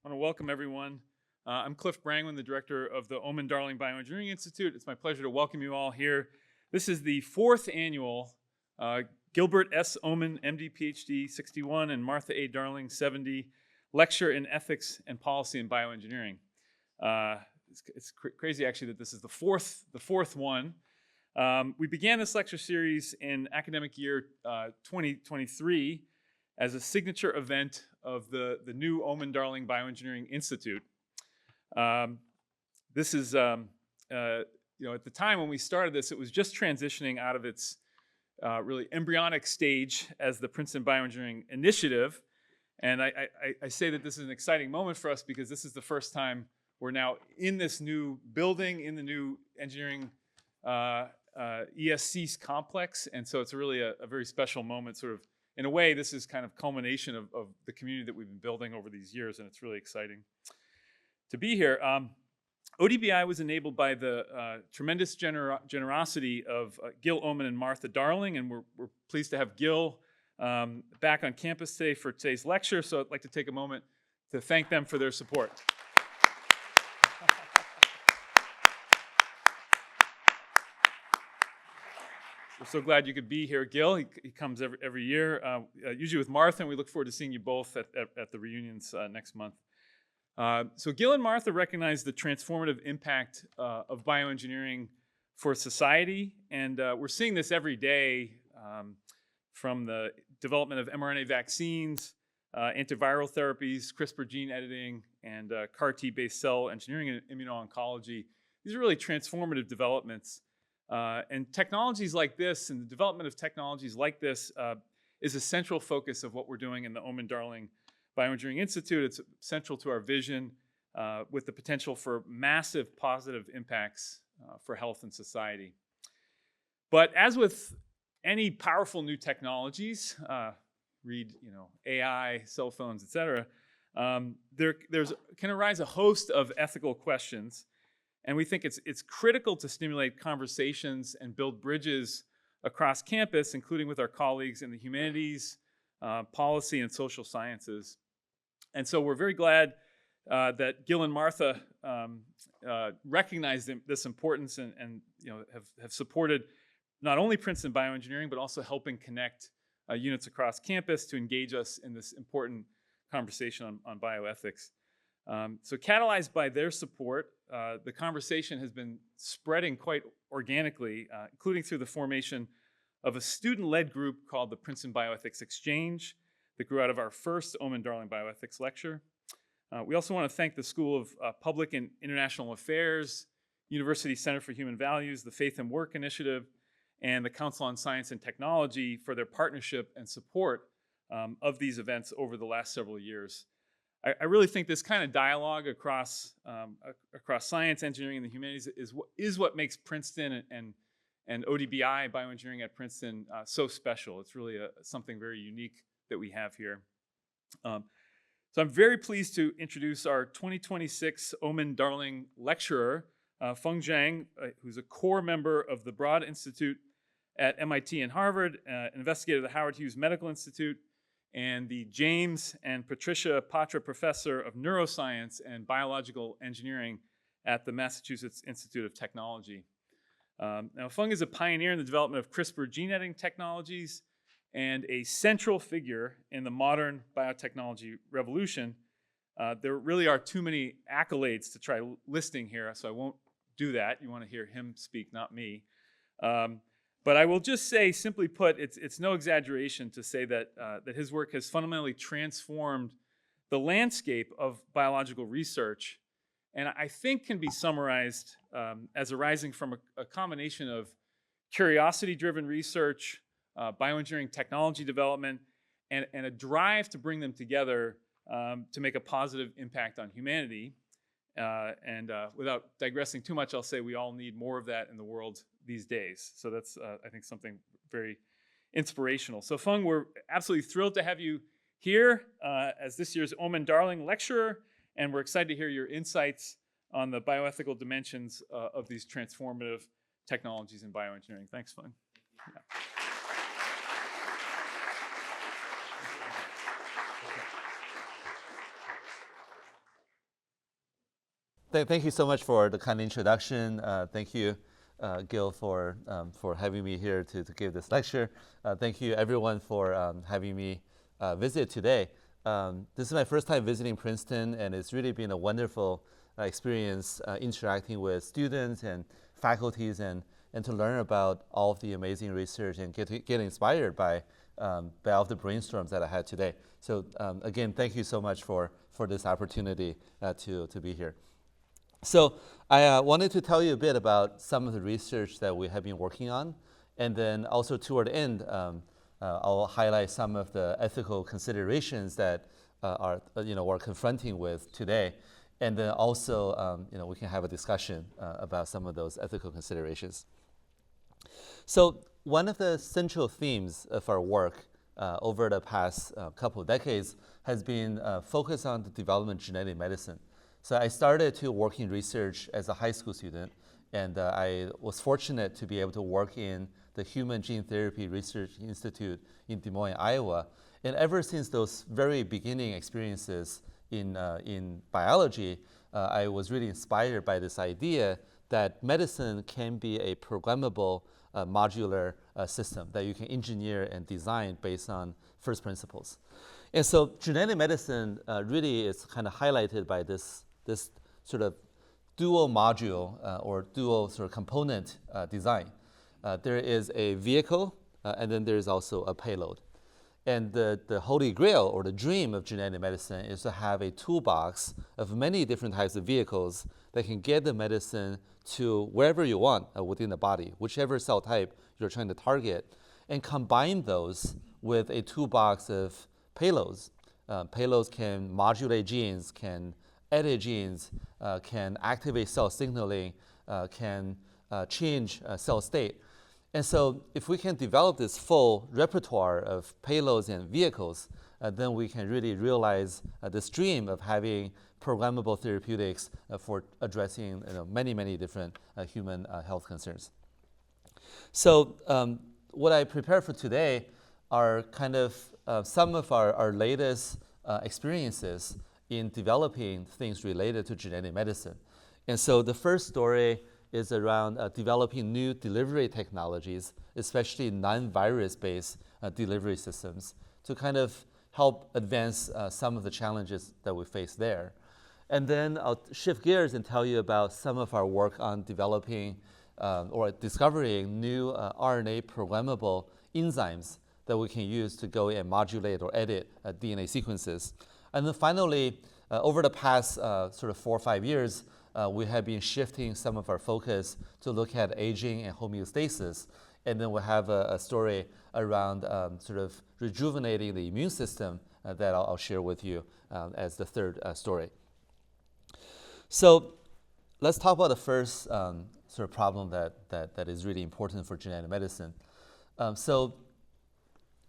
I want to welcome everyone. I'm Cliff Brangwyn, the director of the Omenn-Darling Bioengineering Institute. It's my pleasure to welcome you all here. This is the fourth annual Gilbert S. Omenn, MD, PhD, 61, and Martha A. Darling, 70, Lecture in Ethics and Policy in Bioengineering. It's crazy, actually, that this is the fourth one. We began this lecture series in academic year 2023 as a signature event of the new Omenn-Darling Bioengineering Institute. This is, at the time when we started this, it was just transitioning out of its really embryonic stage as the Princeton Bioengineering Initiative. And I say that this is an exciting moment for us because this is the first time we're now in this new building, in the new engineering ESC complex. And so it's really a very special moment. Sort of, in a way, this is kind of culmination of the community that we've been building over these years, and it's really exciting to be here. ODBI was enabled by the tremendous generosity of Gil Omenn and Martha Darling, and we're pleased to have Gil back on campus today for today's lecture, so I'd like to take a moment to thank them for their support. We're so glad you could be here, Gil. He comes every year, usually with Martha, and we look forward to seeing you both at the reunions next month. So Gil and Martha recognize the transformative impact of bioengineering for society, and we're seeing this every day from the development of mRNA vaccines, antiviral therapies, CRISPR gene editing, and CAR-T-based cell engineering and immuno-oncology. These are really transformative developments. And technologies like this and the development of technologies like this is a central focus of what we're doing in the Omenn-Darling Bioengineering Institute. It's central to our vision with the potential for massive positive impacts for health and society. But as with any powerful new technologies, read AI, cell phones, et cetera, there can arise a host of ethical questions. And we think it's critical to stimulate conversations and build bridges across campus, including with our colleagues in the humanities, policy, and social sciences. And so we're very glad that Gil and Martha recognize this importance and have supported not only Princeton Bioengineering, but also helping connect units across campus to engage us in this important conversation on bioethics. So catalyzed by their support, the conversation has been spreading quite organically, including through the formation of a student-led group called the Princeton Bioethics Exchange that grew out of our first Omenn-Darling Bioethics lecture. We also want to thank the School of Public and International Affairs, University Center for Human Values, the Faith and Work Initiative, and the Council on Science and Technology for their partnership and support of these events over the last several years. I really think this kind of dialogue across science, engineering, and the humanities is what makes Princeton and ODBI, bioengineering at Princeton, so special. It's really something very unique that we have here. So I'm very pleased to introduce our 2026 Omenn-Darling lecturer, Feng Zhang, who's a core member of the Broad Institute at MIT and Harvard, an investigator at the Howard Hughes Medical Institute, and the James and Patricia Poitras Professor of Neuroscience and Biological Engineering at the Massachusetts Institute of Technology. Now, Feng is a pioneer in the development of CRISPR gene editing technologies and a central figure in the modern biotechnology revolution. There really are too many accolades to try listing here, so I won't do that. You want to hear him speak, not me. But I will just say, simply put, it's no exaggeration to say that his work has fundamentally transformed the landscape of biological research, and I think can be summarized as arising from a combination of curiosity-driven research, bioengineering technology development, and a drive to bring them together to make a positive impact on humanity. Without digressing too much, I'll say we all need more of that in the world these days. So that's, I think, something very inspirational. So Feng, we're absolutely thrilled to have you here as this year's Omenn-Darling lecturer, and we're excited to hear your insights on the bioethical dimensions of these transformative technologies in bioengineering. Thanks, Feng. Yeah. thank you so much for the kind introduction. Thank you, Gil, for having me here to give this lecture. Thank you, everyone, for having me visit today. This is my first time visiting Princeton, and it's really been a wonderful experience interacting with students and faculties and to learn about all of the amazing research and get inspired by all of the brainstorms that I had today. So again, thank you so much for this opportunity to be here. So I wanted to tell you a bit about some of the research that we have been working on, and then also toward the end, I'll highlight some of the ethical considerations that we're confronting with today, and then also we can have a discussion about some of those ethical considerations. So one of the central themes of our work over the past couple of decades has been focused on the development of genetic medicine. So I started to work in research as a high school student, and I was fortunate to be able to work in the Human Gene Therapy Research Institute in Des Moines, Iowa. And ever since those very beginning experiences in biology, I was really inspired by this idea that medicine can be a programmable modular system that you can engineer and design based on first principles. And so genetic medicine really is kind of highlighted by this sort of dual module or dual sort of component design. There is a vehicle, and then there is also a payload. And the holy grail or the dream of genetic medicine is to have a toolbox of many different types of vehicles that can get the medicine to wherever you want within the body, whichever cell type you're trying to target, and combine those with a toolbox of payloads. Payloads can modulate genes, can edit genes, can activate cell signaling, can change cell state. And so if we can develop this full repertoire of payloads and vehicles, then we can really realize this dream of having programmable therapeutics for addressing many, many different human health concerns. So what I prepared for today are kind of some of our latest experiences in developing things related to genetic medicine. And so the first story is around developing new delivery technologies, especially non-virus-based delivery systems, to kind of help advance some of the challenges that we face there. And then I'll shift gears and tell you about some of our work on developing or discovering new RNA programmable enzymes that we can use to go and modulate or edit DNA sequences. And then finally, over the past sort of 4 or 5 years, we have been shifting some of our focus to look at aging and homeostasis. And then we'll have a story around sort of rejuvenating the immune system that I'll share with you as the third story. So let's talk about the first sort of problem that is really important for genetic medicine. So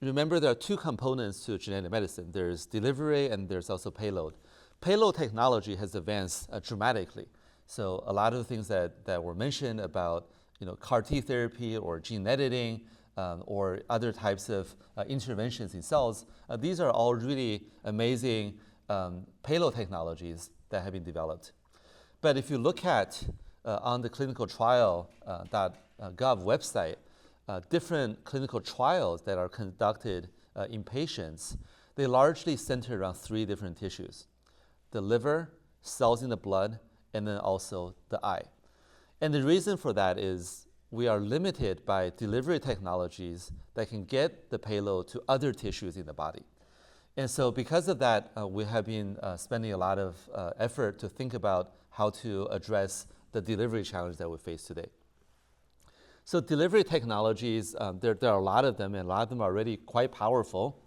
remember, there are two components to genetic medicine. There's delivery and there's also payload. Payload technology has advanced dramatically. So a lot of the things that were mentioned about CAR T therapy or gene editing or other types of interventions in cells, these are all really amazing payload technologies that have been developed. But if you look at on the clinicaltrial.gov website, different clinical trials that are conducted in patients, they largely center around 3 different tissues: the liver, cells in the blood, and then also the eye. And the reason for that is we are limited by delivery technologies that can get the payload to other tissues in the body. And so because of that, we have been spending a lot of effort to think about how to address the delivery challenge that we face today. So delivery technologies, there are a lot of them, and a lot of them are already quite powerful.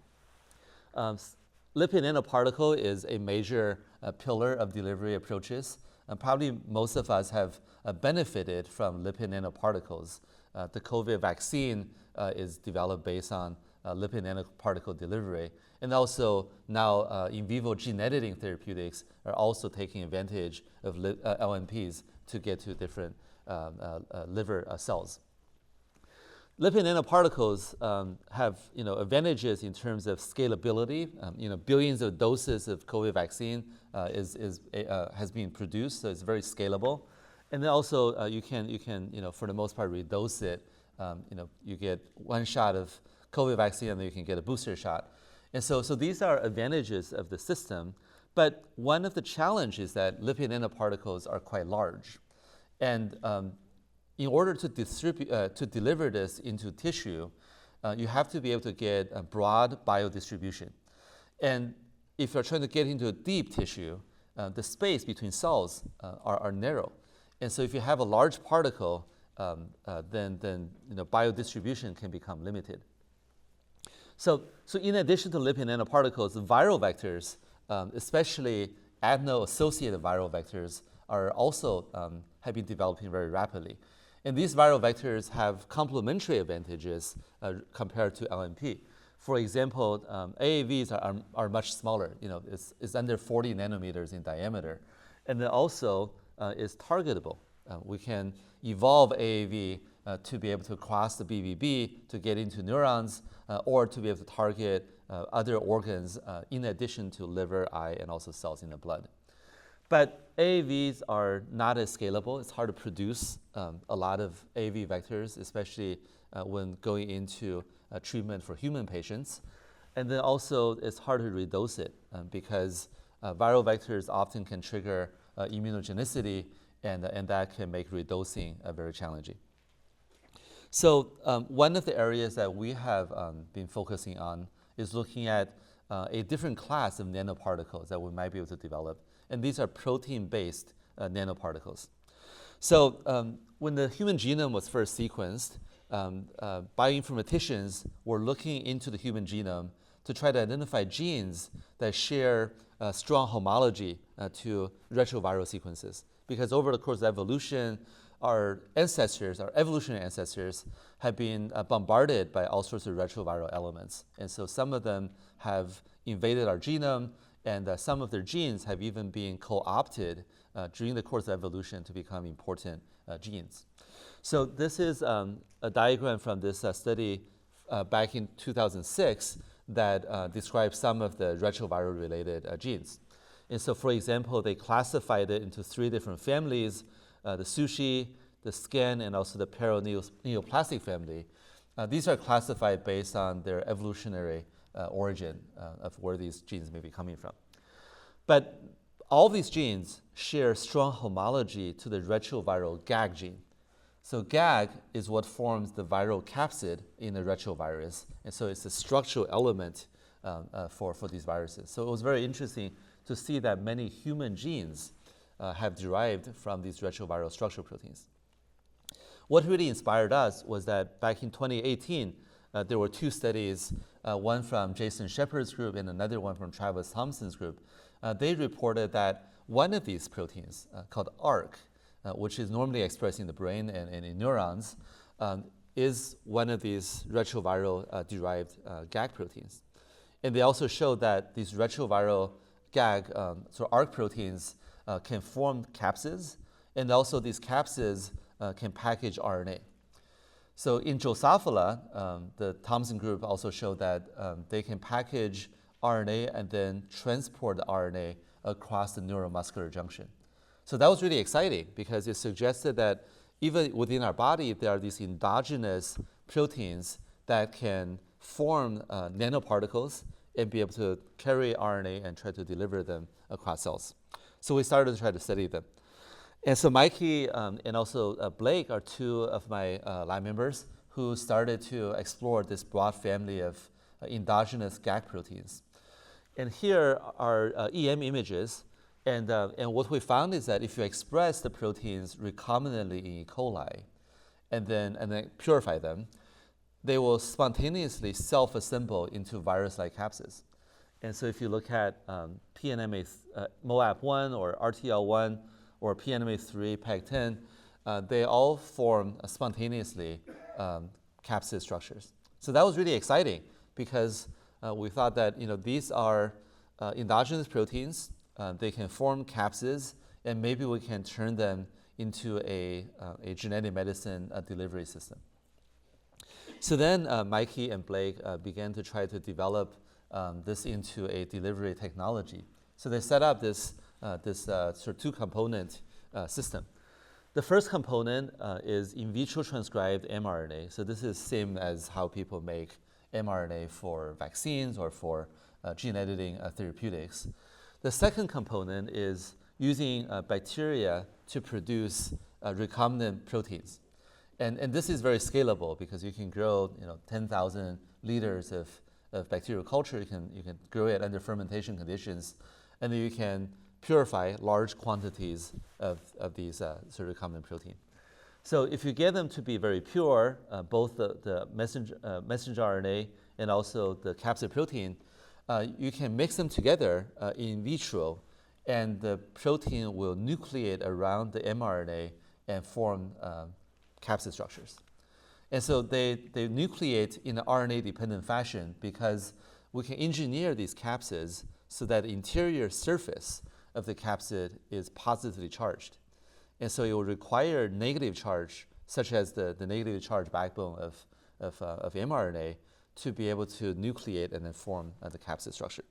Lipid nanoparticle is a major pillar of delivery approaches. Probably most of us have benefited from lipid nanoparticles. The COVID vaccine is developed based on lipid nanoparticle delivery. And also now in vivo gene editing therapeutics are also taking advantage of LNPs to get to different liver cells. lipid nanoparticles have advantages in terms of scalability. Billions of doses of COVID vaccine has been produced, so it's very scalable. And then also you can for the most part redose it. You get one shot of COVID vaccine and then you can get a booster shot. And so these are advantages of the system. But one of the challenges is that lipid nanoparticles are quite large. And in order to deliver this into tissue, you have to be able to get a broad biodistribution. And if you're trying to get into a deep tissue, the space between cells are narrow. And so if you have a large particle, then biodistribution can become limited. So in addition to lipid nanoparticles, viral vectors, especially adeno-associated viral vectors, are also have been developing very rapidly. And these viral vectors have complementary advantages compared to LNP. For example, AAVs are much smaller. It's under 40 nanometers in diameter. And then also is targetable. We can evolve AAV to be able to cross the BBB to get into neurons or to be able to target other organs in addition to liver, eye, and also cells in the blood. But AAVs are not as scalable. It's hard to produce a lot of AAV vectors, especially when going into treatment for human patients. And then also it's hard to redose it because viral vectors often can trigger immunogenicity, and that can make redosing very challenging. So one of the areas that we have been focusing on is looking at a different class of nanoparticles that we might be able to develop. And these are protein-based nanoparticles. So when the human genome was first sequenced, bioinformaticians were looking into the human genome to try to identify genes that share strong homology to retroviral sequences. Because over the course of evolution, our evolutionary ancestors, have been bombarded by all sorts of retroviral elements. And so some of them have invaded our genome, and some of their genes have even been co-opted during the course of evolution to become important genes. So this is a diagram from this study back in 2006 that describes some of the retroviral-related genes. And so, for example, they classified it into 3 different families, the sushi, the skin, and also the paraneoplastic family. These are classified based on their evolutionary origin of where these genes may be coming from. But all these genes share strong homology to the retroviral GAG gene. So GAG is what forms the viral capsid in the retrovirus, and so it's a structural element for these viruses. So it was very interesting to see that many human genes have derived from these retroviral structural proteins. What really inspired us was that back in 2018, there were 2 studies, one from Jason Shepard's group and another one from Travis Thompson's group. They reported that one of these proteins, called ARC, which is normally expressed in the brain and in neurons, is one of these retroviral derived GAG proteins. And they also showed that these retroviral GAG, so ARC proteins, can form capsids, and also these capsids can package RNA. So in Drosophila, the Thompson group also showed that they can package RNA and then transport the RNA across the neuromuscular junction. So that was really exciting because it suggested that even within our body, there are these endogenous proteins that can form nanoparticles and be able to carry RNA and try to deliver them across cells. So we started to try to study them. And so Mikey and also Blake are 2 of my lab members who started to explore this broad family of endogenous GAG proteins. And here are EM images. And what we found is that if you express the proteins recombinantly in E. coli and then purify them, they will spontaneously self-assemble into virus-like capsids. And so if you look at PNMA, MOAP1 or RTL1 or PNMA3, PEG10, they all form spontaneously capsid structures. So that was really exciting because we thought that these are endogenous proteins. They can form capsids, and maybe we can turn them into a genetic medicine delivery system. So then Mikey and Blake began to try to develop this into a delivery technology. So they set up this sort of two-component system. The first component is in vitro transcribed mRNA. So this is same as how people make mRNA for vaccines or for gene editing therapeutics. The second component is using bacteria to produce recombinant proteins. And this is very scalable because you can grow 10,000 liters of bacterial culture. You can grow it under fermentation conditions, and then you can purify large quantities of these sort of recombinant protein. So if you get them to be very pure, both the messenger RNA and also the capsid protein, you can mix them together in vitro, and the protein will nucleate around the mRNA and form capsid structures. And so they nucleate in an RNA-dependent fashion because we can engineer these capsids so that the interior surface of the capsid is positively charged. And so it will require negative charge, such as the negatively charged backbone of mRNA, to be able to nucleate and then form the capsid structure.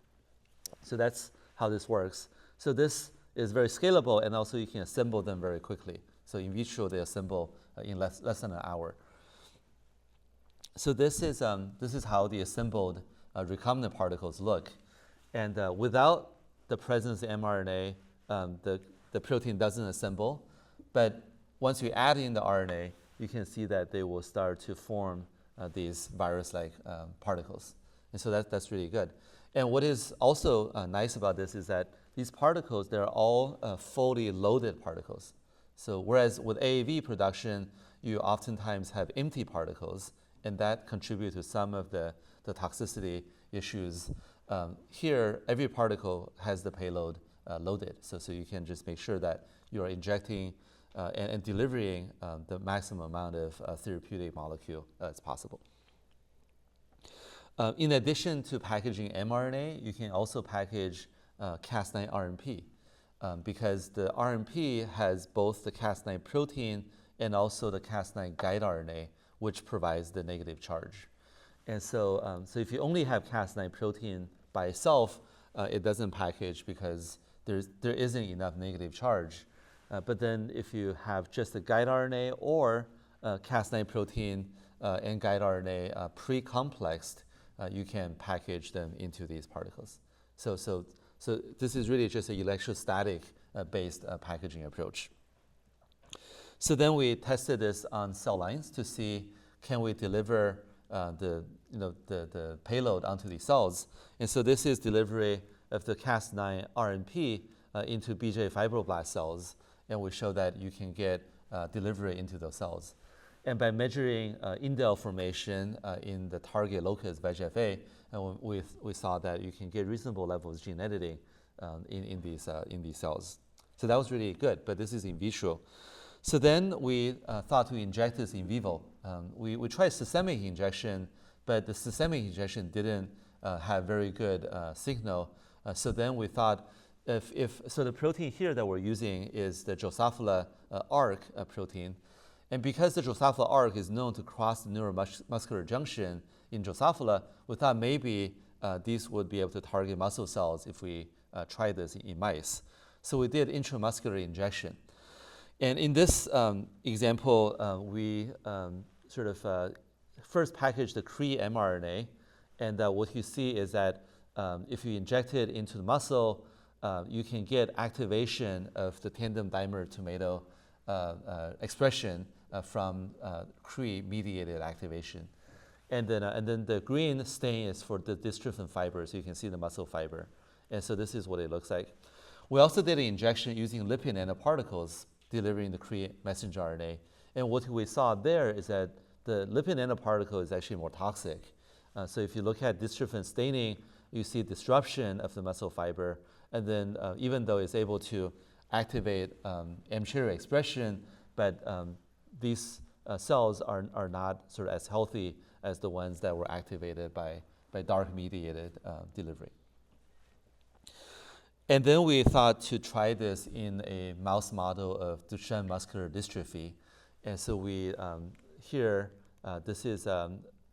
So that's how this works. So this is very scalable, and also you can assemble them very quickly. So in vitro, they assemble in less than an hour. So this is how the assembled recombinant particles look. And without the presence of mRNA, the protein doesn't assemble. But once you add in the RNA, you can see that they will start to form these virus-like particles. And so that's really good. And what is also nice about this is that these particles, they're all fully loaded particles. So whereas with AAV production, you oftentimes have empty particles, and that contributes to some of the toxicity issues. Here, every particle has the payload loaded, so you can just make sure that you're injecting and delivering the maximum amount of therapeutic molecule as possible. In addition to packaging mRNA, you can also package Cas9 RNP because the RNP has both the Cas9 protein and also the Cas9 guide RNA, which provides the negative charge. And so if you only have Cas9 protein by itself, it doesn't package because there isn't enough negative charge. But then if you have just the guide RNA or Cas9 protein and guide RNA pre-complexed, you can package them into these particles. So this is really just an electrostatic based packaging approach. So then we tested this on cell lines to see can we deliver the payload onto these cells. And so this is delivery of the Cas9 RNP into BJ fibroblast cells, and we show that you can get delivery into those cells. And by measuring indel formation in the target locus VEGF-A, we saw that you can get reasonable levels of gene editing in these cells. So that was really good, but this is in vitro. So then we thought to inject this in vivo. We tried systemic injection, but the systemic injection didn't have very good signal. So then we thought, so the protein here that we're using is the Drosophila arc protein. And because the Drosophila arc is known to cross the neuromuscular junction in Drosophila, we thought maybe these would be able to target muscle cells if we try this in mice. So we did intramuscular injection. And in this example, we first packaged the Cree mRNA. And what you see is that if you inject it into the muscle, you can get activation of the tandem dimer tomato expression from Cree-mediated activation. And then the green stain is for the dystrophin fiber, so you can see the muscle fiber. And so this is what it looks like. We also did an injection using lipid nanoparticles delivering the Cree messenger RNA. And what we saw there is that the lipid nanoparticle is actually more toxic. So if you look at dystrophin staining, you see disruption of the muscle fiber. And then even though it's able to activate mCherry expression, but these cells are not sort of as healthy as the ones that were activated by dark-mediated delivery. And then we thought to try this in a mouse model of Duchenne muscular dystrophy. And so we here, this is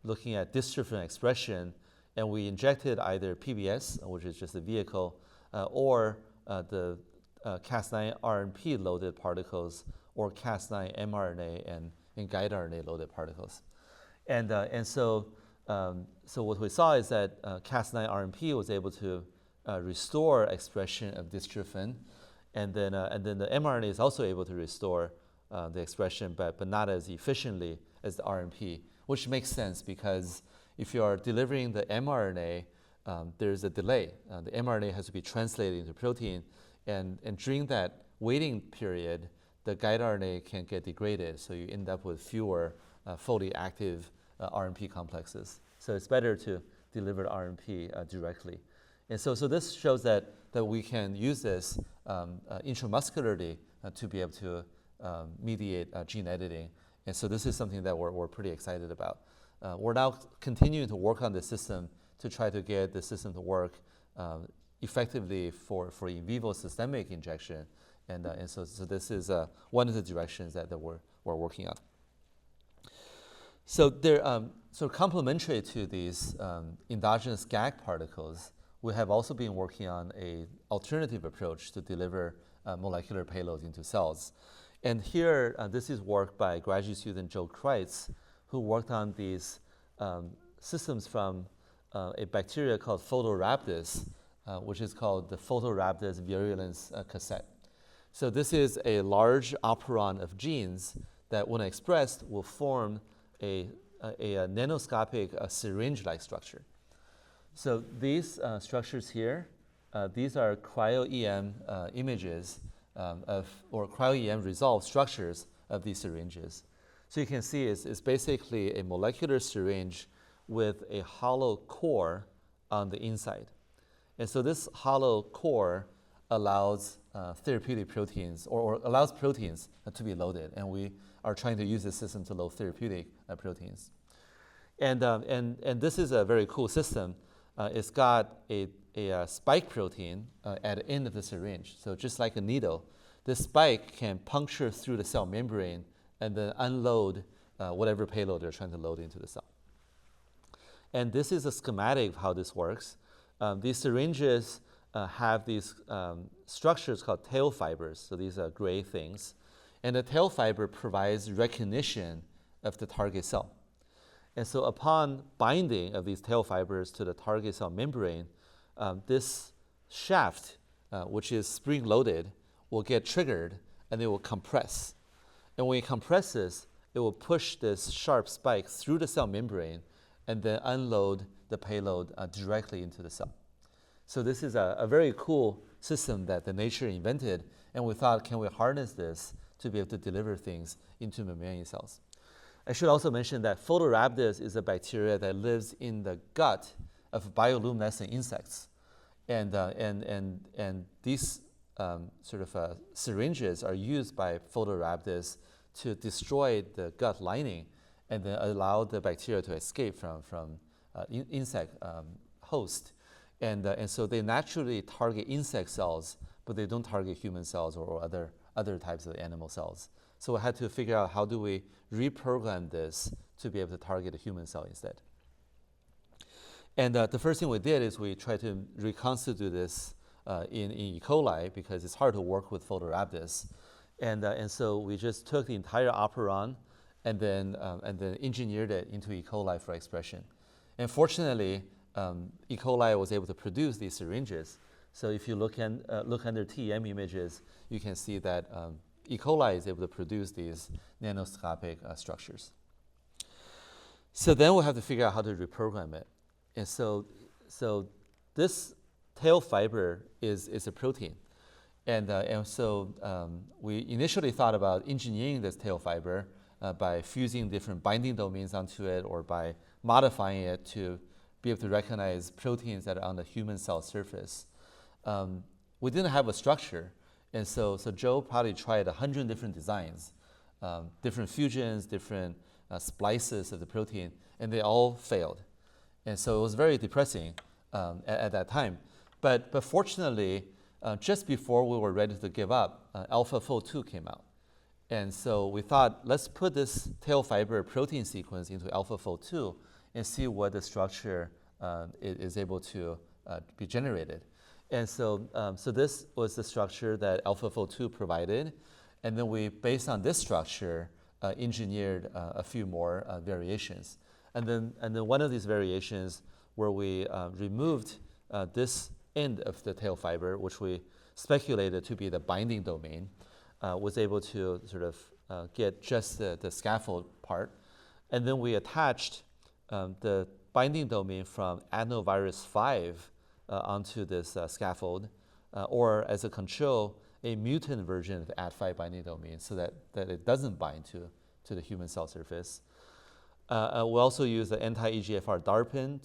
looking at dystrophin expression, and we injected either PBS, which is just a vehicle, or the Cas9 RNP loaded particles, or Cas9 mRNA and guide RNA loaded particles. And so what we saw is that Cas9 RNP was able to restore expression of dystrophin, and then the mRNA is also able to restore the expression, but not as efficiently as the RNP, which makes sense because if you are delivering the mRNA, there's a delay. The mRNA has to be translated into protein, and during that waiting period, the guide RNA can get degraded, so you end up with fewer fully active RNP complexes. So it's better to deliver the RNP directly. And so this shows that we can use this intramuscularly to be able to mediate gene editing. And so this is something that we're pretty excited about. We're now continuing to work on the system to try to get the system to work effectively for in vivo systemic injection. And so this is one of the directions that we're working on. So they're sort of complementary to these endogenous GAG particles. We have also been working on an alternative approach to deliver molecular payloads into cells. And here, this is work by graduate student Joe Kreitz, who worked on these systems from a bacteria called Photorhabdus, which is called the Photorhabdus virulence cassette. So this is a large operon of genes that, when expressed, will form a nanoscopic syringe-like structure. So these structures here, these are cryo-EM images or cryo-EM resolved structures of these syringes. So you can see it's basically a molecular syringe with a hollow core on the inside. And so this hollow core allows therapeutic proteins or allows proteins to be loaded. And we are trying to use this system to load therapeutic proteins. And this is a very cool system. It's got a spike protein at the end of the syringe. So just like a needle, this spike can puncture through the cell membrane and then unload whatever payload they're trying to load into the cell. And this is a schematic of how this works. These syringes have these structures called tail fibers. So these are gray things. And the tail fiber provides recognition of the target cell. And so upon binding of these tail fibers to the target cell membrane, this shaft, which is spring-loaded, will get triggered and it will compress. And when it compresses, it will push this sharp spike through the cell membrane and then unload the payload directly into the cell. So this is a very cool system that the nature invented, and we thought, can we harness this to be able to deliver things into mammalian cells? I should also mention that Photorhabdus is a bacteria that lives in the gut of bioluminescent insects. And these sort of syringes are used by Photorhabdus to destroy the gut lining and then allow the bacteria to escape from insect host. And so they naturally target insect cells, but they don't target human cells or other types of animal cells. So we had to figure out how do we reprogram this to be able to target a human cell instead. And the first thing we did is we tried to reconstitute this in E. coli because it's hard to work with Photorhabdus. And so we just took the entire operon and then engineered it into E. coli for expression. And fortunately, E. coli was able to produce these syringes. So if you look under TEM images, you can see that E. coli is able to produce these nanoscopic structures. So then we'll have to figure out how to reprogram it. And so this tail fiber is a protein. And so we initially thought about engineering this tail fiber by fusing different binding domains onto it or by modifying it to be able to recognize proteins that are on the human cell surface. We didn't have a structure. And so Joe probably tried 100 different designs, different fusions, different splices of the protein, and they all failed. And so it was very depressing at that time. But fortunately, just before we were ready to give up, AlphaFold2 came out. And so we thought, let's put this tail fiber protein sequence into AlphaFold2 and see what the structure is able to be generated. And so, so this was the structure that AlphaFold2 provided. And then we, based on this structure, engineered a few more variations. And then one of these variations where we removed this end of the tail fiber, which we speculated to be the binding domain, was able to sort of get just the scaffold part. And then we attached the binding domain from adenovirus 5 onto this scaffold, or as a control, a mutant version of the Ad5 binding domain so that it doesn't bind to the human cell surface. We also use the anti-EGFR DARPin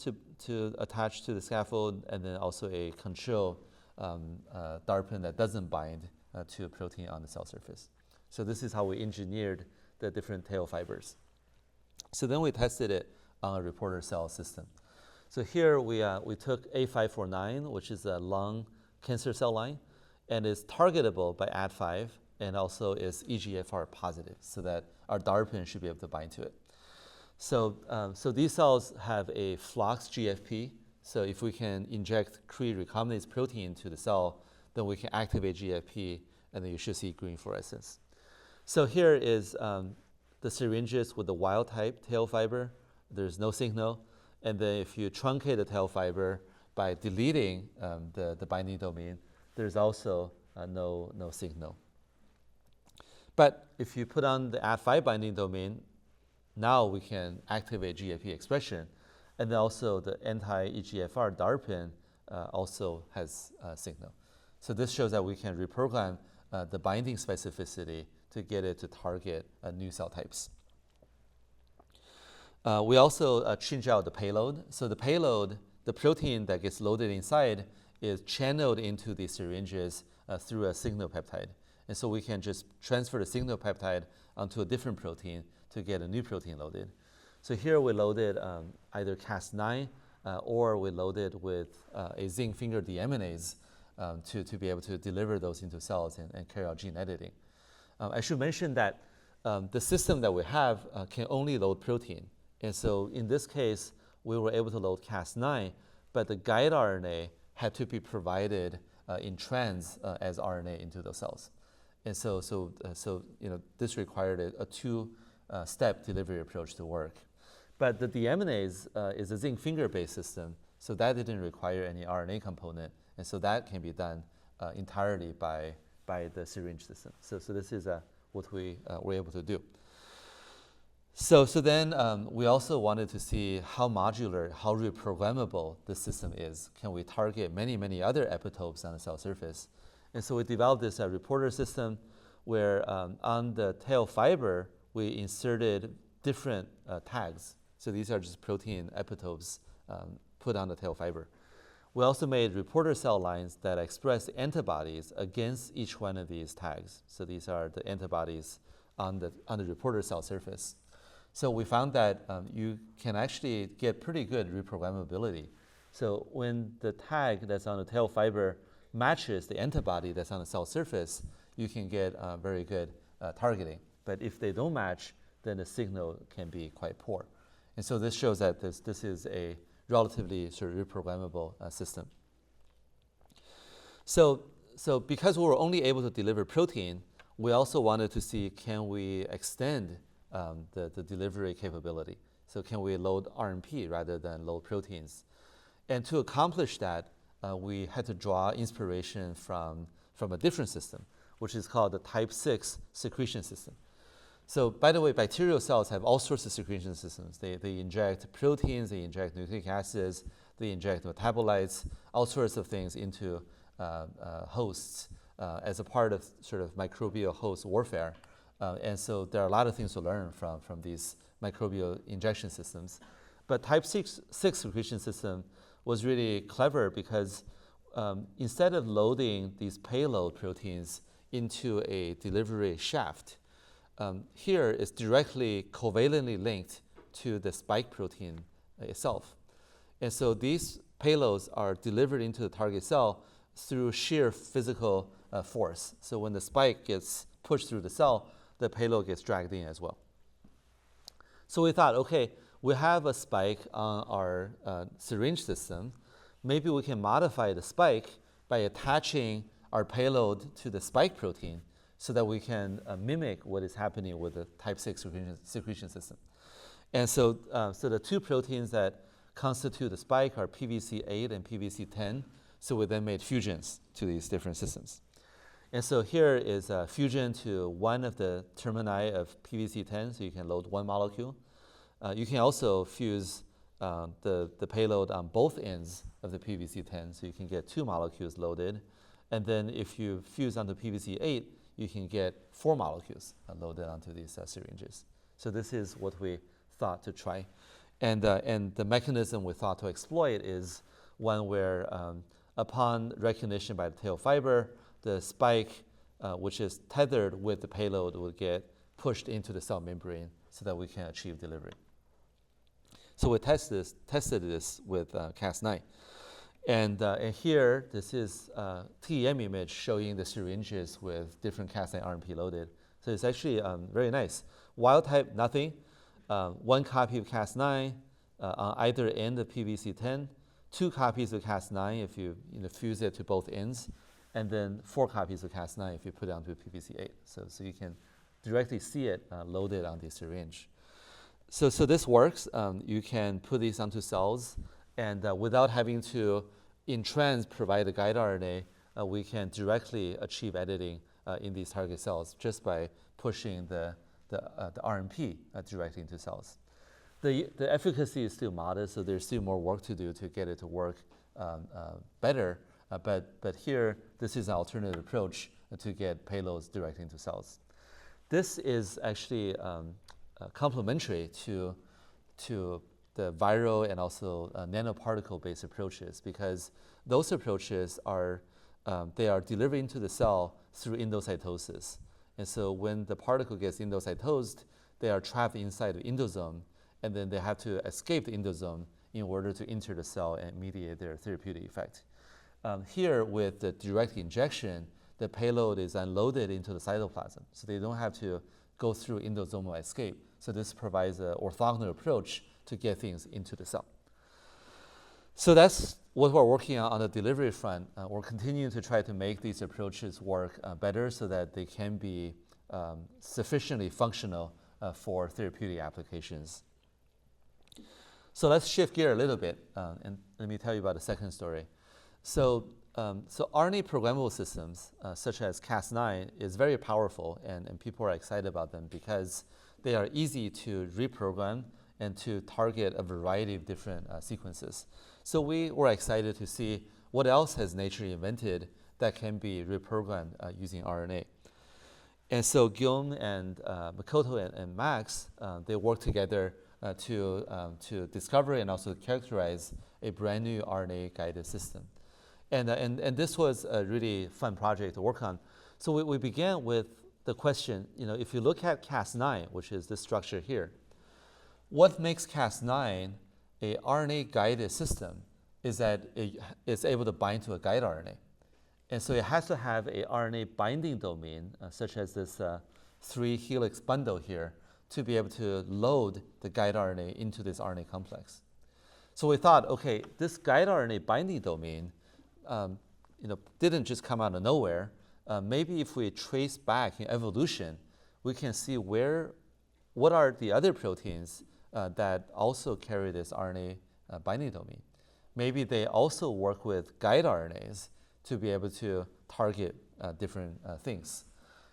to attach to the scaffold, and then also a control DARPin that doesn't bind to a protein on the cell surface. So this is how we engineered the different tail fibers. So then we tested it on a reporter cell system. So here we took A549, which is a lung cancer cell line, and is targetable by Ad5, and also is EGFR positive, so that our DARPin should be able to bind to it. So, so these cells have a flox GFP. So if we can inject Cre recombinase protein to the cell, then we can activate GFP, and then you should see green fluorescence. So here is the syringes with the wild type tail fiber. There's no signal. And then if you truncate the tail fiber by deleting the binding domain, there's also no signal. But if you put on the Ad5 binding domain, now we can activate GFP expression. And then also the anti-EGFR DARPin also has a signal. So this shows that we can reprogram the binding specificity to get it to target new cell types. We also change out the payload. So the payload, the protein that gets loaded inside, is channeled into the syringes through a signal peptide. And so we can just transfer the signal peptide onto a different protein to get a new protein loaded. So here we loaded either Cas9 or we loaded with a zinc finger deaminase to be able to deliver those into cells and carry out gene editing. I should mention that the system that we have can only load protein. And so in this case, we were able to load Cas9, but the guide RNA had to be provided in trans as RNA into those cells. And so this required a two-step delivery approach to work. But the deaminase is a zinc finger-based system, so that didn't require any RNA component, and so that can be done entirely by the syringe system. So this is what we were able to do. So then we also wanted to see how modular, how reprogrammable the system is. Can we target many other epitopes on the cell surface? And so we developed this reporter system where on the tail fiber, we inserted different tags. So these are just protein epitopes put on the tail fiber. We also made reporter cell lines that express antibodies against each one of these tags. So these are the antibodies on the reporter cell surface. So we found that you can actually get pretty good reprogrammability. So when the tag that's on the tail fiber matches the antibody that's on the cell surface, you can get very good targeting. But if they don't match, then the signal can be quite poor. And so this shows that this is a relatively sort of reprogrammable system. So because we were only able to deliver protein, we also wanted to see, can we extend the delivery capability? So can we load RNP rather than load proteins? And to accomplish that, we had to draw inspiration from a different system, which is called the type 6 secretion system. So by the way, bacterial cells have all sorts of secretion systems. They inject proteins, they inject nucleic acids, they inject metabolites, all sorts of things into hosts as a part of sort of microbial host warfare. And so there are a lot of things to learn from these microbial injection systems. But type 6 secretion system was really clever because instead of loading these payload proteins into a delivery shaft, here is directly covalently linked to the spike protein itself. And so these payloads are delivered into the target cell through sheer physical force. So when the spike gets pushed through the cell, the payload gets dragged in as well. So we thought, okay, we have a spike on our syringe system. Maybe we can modify the spike by attaching our payload to the spike protein so that we can mimic what is happening with the type 6 secretion system. And so, so the two proteins that constitute the spike are PVC8 and PVC10. So we then made fusions to these different systems. And so here is a fusion to one of the termini of PVC10, so you can load one molecule. You can also fuse the payload on both ends of the PVC10, so you can get two molecules loaded. And then if you fuse onto PVC8, you can get 4 molecules loaded onto these syringes. So this is what we thought to try. And the mechanism we thought to exploit is one where upon recognition by the tail fiber, the spike, which is tethered with the payload, will get pushed into the cell membrane so that we can achieve delivery. So we tested this with Cas9. And here, this is a TEM image showing the syringes with different Cas9 RNP loaded. So it's actually very nice. Wild type, nothing. 1 copy of Cas9 on either end of PVC10, 2 copies of Cas9 if you fuse it to both ends, and then 4 copies of Cas9 if you put it onto PVC8. So you can directly see it loaded on the syringe. So this works. You can put these onto cells, and without having to, in trans, provide a guide RNA, we can directly achieve editing in these target cells just by pushing the RNP directly into cells. The efficacy is still modest, so there's still more work to do to get it to work better. But here, this is an alternative approach to get payloads directly into cells. This is actually complementary to the viral and also nanoparticle-based approaches, because those approaches are they are delivering to the cell through endocytosis. And so when the particle gets endocytosed, they are trapped inside the endosome, and then they have to escape the endosome in order to enter the cell and mediate their therapeutic effect. Here, with the direct injection, the payload is unloaded into the cytoplasm, so they don't have to go through endosomal escape. So this provides an orthogonal approach to get things into the cell. So that's what we're working on the delivery front. We're continuing to try to make these approaches work better so that they can be sufficiently functional for therapeutic applications. So let's shift gear a little bit, and let me tell you about the second story. So RNA programmable systems, such as Cas9, is very powerful, and people are excited about them because they are easy to reprogram and to target a variety of different sequences. So we were excited to see what else has nature invented that can be reprogrammed using RNA. And so Guillaume and Makoto and Max, they worked together to discover and also characterize a brand new RNA-guided system. And this was a really fun project to work on. So we began with the question, if you look at Cas9, which is this structure here, what makes Cas9 a RNA-guided system is that it's able to bind to a guide RNA. And so it has to have a RNA binding domain, such as this 3-helix bundle here, to be able to load the guide RNA into this RNA complex. So we thought, okay, this guide RNA binding domain didn't just come out of nowhere. Maybe if we trace back in evolution, we can see what are the other proteins that also carry this RNA binding domain. Maybe they also work with guide RNAs to be able to target different things.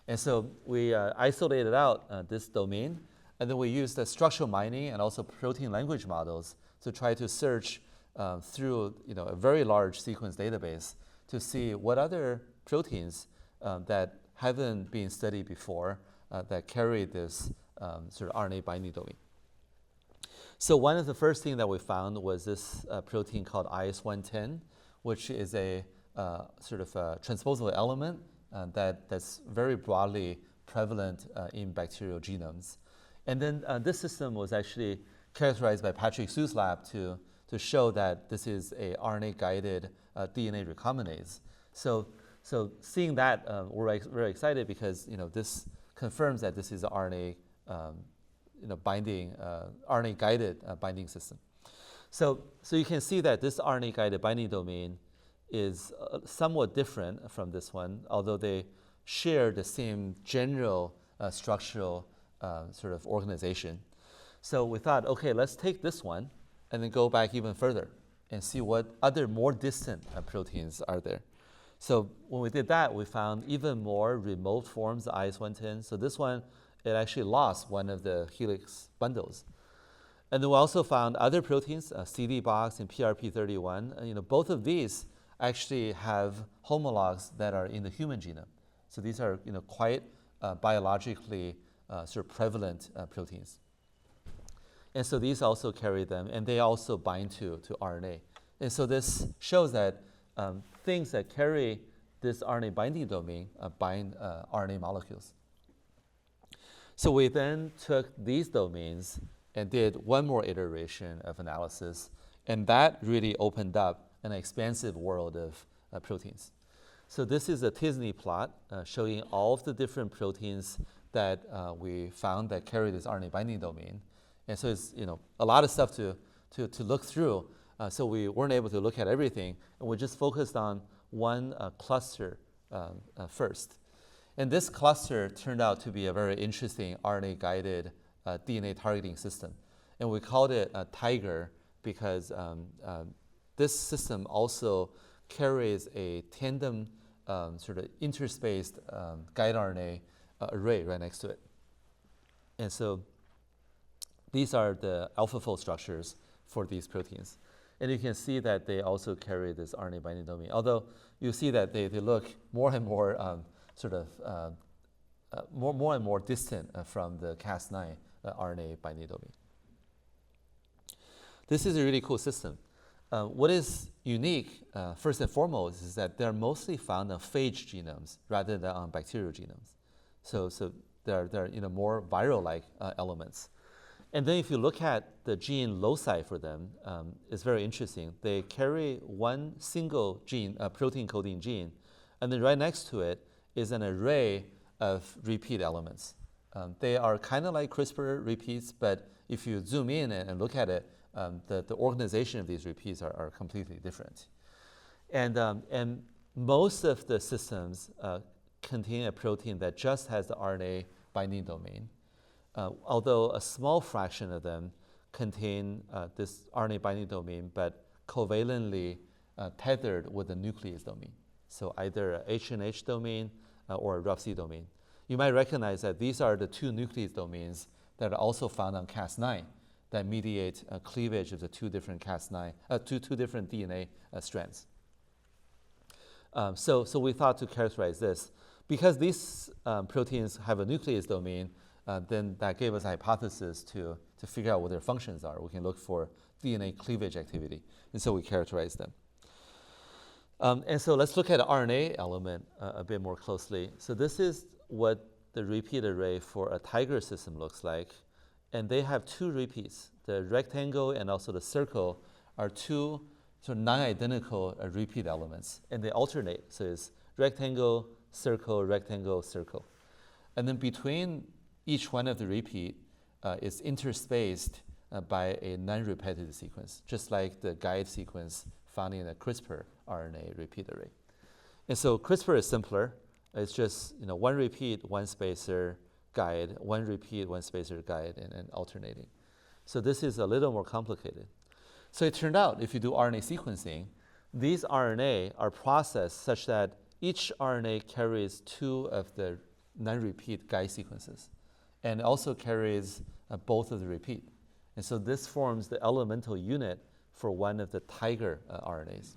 And so we isolated out this domain, and then we used the structural mining and also protein language models to try to search through a very large sequence database to see what other proteins that haven't been studied before that carry this sort of RNA binding domain. So one of the first things that we found was this protein called IS-110, which is a sort of a transposable element that's very broadly prevalent in bacterial genomes. And then this system was actually characterized by Patrick Su's lab to show that this is a RNA-guided DNA recombinase. So seeing that, we're very excited because this confirms that this is an RNA binding, RNA-guided binding system. So you can see that this RNA-guided binding domain is somewhat different from this one, although they share the same general structural sort of organization. So we thought, okay, let's take this one and then go back even further and see what other more distant proteins are there. So when we did that, we found even more remote forms of IS-110. So this one, it actually lost one of the helix bundles. And then we also found other proteins, CD-Box and PRP31. Both of these actually have homologs that are in the human genome. So these are quite biologically sort of prevalent proteins. And so these also carry them, and they also bind to RNA. And so this shows that things that carry this RNA binding domain bind RNA molecules. So we then took these domains and did one more iteration of analysis, and that really opened up an expansive world of proteins. So this is a t-SNE plot showing all of the different proteins that we found that carry this RNA binding domain. And so it's a lot of stuff to look through. So we weren't able to look at everything, and we just focused on one cluster first. And this cluster turned out to be a very interesting RNA-guided DNA targeting system. And we called it TIGER because this system also carries a tandem sort of interspaced guide RNA array right next to it. And so these are the AlphaFold structures for these proteins. And you can see that they also carry this RNA binding domain, although you see that they look more and more more and more distant from the Cas9 RNA binding domain. This is a really cool system. What is unique, first and foremost, is that they're mostly found on phage genomes rather than on bacterial genomes. So they're more viral-like elements. And then if you look at the gene loci for them, it's very interesting. They carry one single gene, protein coding gene, and then right next to it is an array of repeat elements. They are kind of like CRISPR repeats, but if you zoom in and look at it, the organization of these repeats are completely different. And most of the systems contain a protein that just has the RNA binding domain, although a small fraction of them contain this RNA binding domain, but covalently tethered with the nuclease domain. So either a H&H domain or a RUBC domain. You might recognize that these are the two nuclease domains that are also found on Cas9 that mediate cleavage of the two different Cas9, two different DNA strands. So we thought to characterize this. Because these proteins have a nuclease domain, then that gave us a hypothesis to figure out what their functions are. We can look for DNA cleavage activity, and so we characterize them. And so let's look at the RNA element a bit more closely. So this is what the repeat array for a TIGER system looks like. And they have two repeats. The rectangle and also the circle are two sort of non-identical repeat elements, and they alternate. So it's rectangle, circle, rectangle, circle. And then between each one of the repeat is interspaced by a non-repetitive sequence, just like the guide sequence found in a CRISPR RNA repeat array. And so CRISPR is simpler. It's just one repeat, one spacer, guide, one repeat, one spacer, guide, and alternating. So this is a little more complicated. So it turned out if you do RNA sequencing, these RNA are processed such that each RNA carries two of the non-repeat guide sequences and also carries both of the repeat. And so this forms the elemental unit for one of the TIGER RNAs.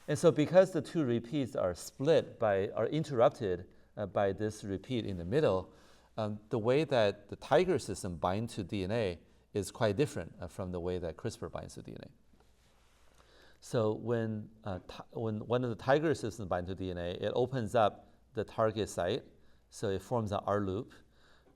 And so because the two repeats are interrupted by this repeat in the middle, the way that the TIGER system binds to DNA is quite different from the way that CRISPR binds to DNA. So when one of the TIGER systems binds to DNA, it opens up the target site, so it forms an R loop,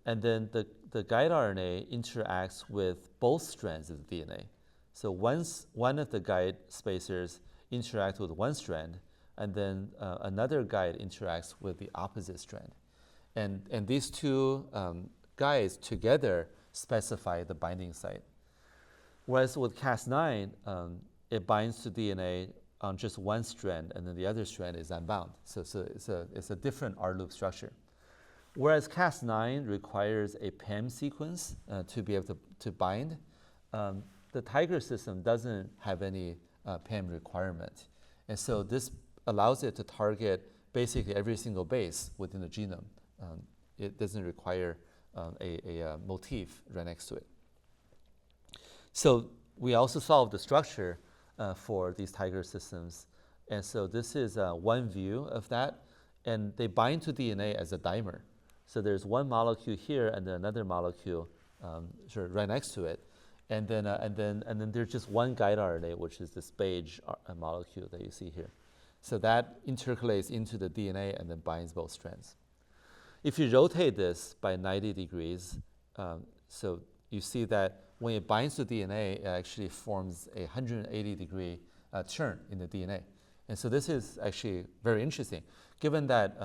and then the guide RNA interacts with both strands of the DNA. So once one of the guide spacers interacts with one strand, and then another guide interacts with the opposite strand. And these two guides together specify the binding site. Whereas with Cas9, it binds to DNA on just one strand, and then the other strand is unbound. So it's a different R loop structure. Whereas Cas9 requires a PAM sequence to be able to bind, the Tiger system doesn't have any PAM requirement. And so this allows it to target basically every single base within the genome. It doesn't require a motif right next to it. So we also solved the structure for these Tiger systems. And so this is one view of that. And they bind to DNA as a dimer. So there's one molecule here and then another molecule sort of right next to it. And then there's just one guide RNA, which is this beige molecule that you see here. So that intercalates into the DNA and then binds both strands. If you rotate this by 90 degrees, so you see that when it binds to DNA, it actually forms a 180-degree turn in the DNA. And so this is actually very interesting. Given that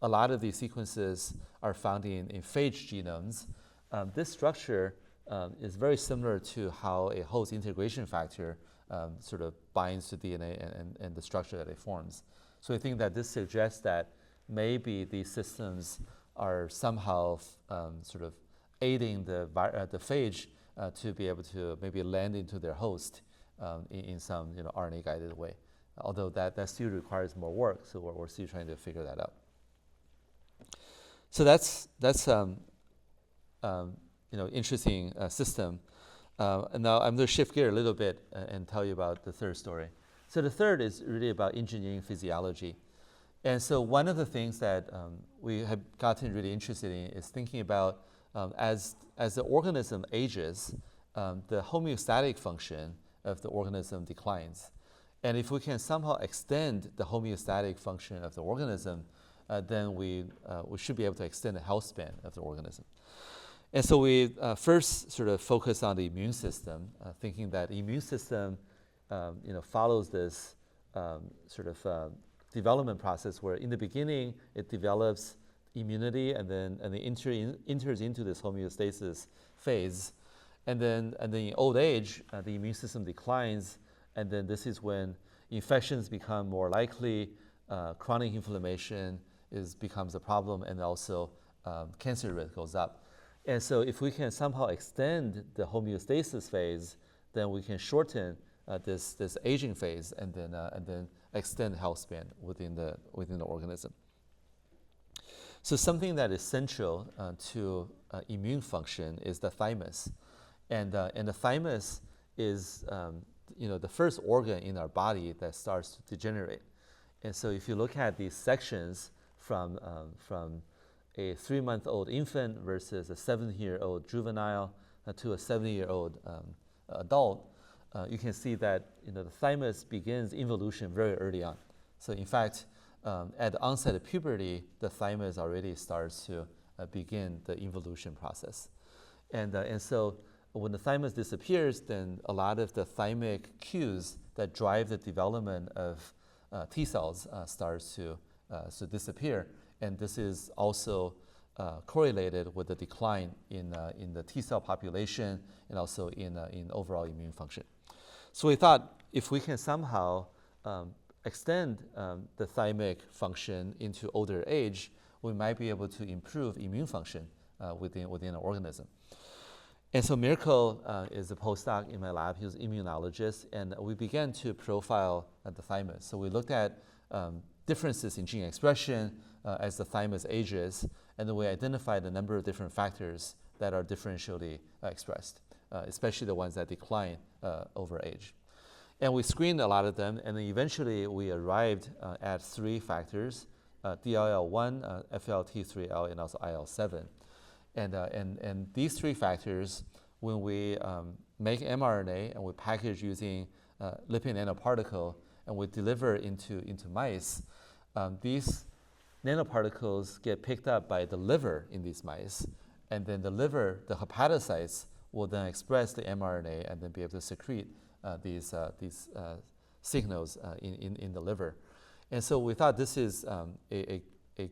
a lot of these sequences are found in phage genomes, this structure is very similar to how a host integration factor sort of binds to DNA and the structure that it forms. So I think that this suggests that maybe these systems are somehow sort of aiding the phage to be able to maybe land into their host in some RNA-guided way. Although that still requires more work, so we're still trying to figure that out. So that's interesting system. And now I'm going to shift gear a little bit and tell you about the third story. So the third is really about engineering physiology. And so one of the things that we have gotten really interested in is thinking about as the organism ages, the homeostatic function of the organism declines. And if we can somehow extend the homeostatic function of the organism, then we should be able to extend the health span of the organism. And so we first sort of focus on the immune system, thinking that the immune system follows this sort of development process where in the beginning it develops immunity and then it enters into this homeostasis phase. And then in old age, the immune system declines, and then this is when infections become more likely, chronic inflammation becomes a problem, and also cancer risk goes up. And so if we can somehow extend the homeostasis phase, then we can shorten this aging phase and then extend health span within the organism. So something that is central to immune function is the thymus, and the thymus is the first organ in our body that starts to degenerate. And so if you look at these sections from a 3-month-old infant versus a 7-year-old juvenile to a 70-year-old adult, you can see that the thymus begins involution very early on. So in fact, at the onset of puberty, the thymus already starts to begin the involution process. And so when the thymus disappears, then a lot of the thymic cues that drive the development of T cells starts to disappear. And this is also correlated with the decline in the T cell population and also in overall immune function. So we thought if we can somehow extend the thymic function into older age, we might be able to improve immune function within an organism. And so Mirko is a postdoc in my lab. He was an immunologist, and we began to profile the thymus. So we looked at differences in gene expression as the thymus ages, and then we identified a number of different factors that are differentially expressed, especially the ones that decline over age. And we screened a lot of them, and then eventually we arrived at 3 factors, DLL1, FLT3L, and also IL7. And these 3 factors, when we make mRNA and we package using lipid nanoparticle and we deliver into mice, these nanoparticles get picked up by the liver in these mice, and then the liver, the hepatocytes, will then express the mRNA and then be able to secrete these signals in the liver. And so we thought this is a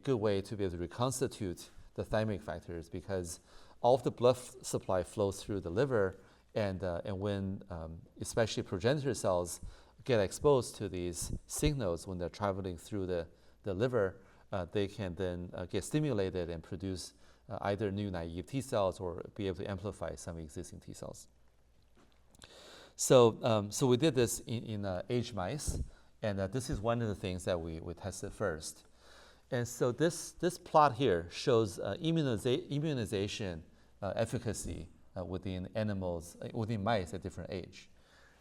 good way to be able to reconstitute the thymic factors, because all of the blood supply flows through the liver, and when especially progenitor cells get exposed to these signals when they're traveling through the liver, they can then get stimulated and produce either new naive T cells or be able to amplify some existing T cells. So, so we did this in aged mice, and this is one of the things that we tested first. And so this plot here shows immunization efficacy within animals, within mice at different age.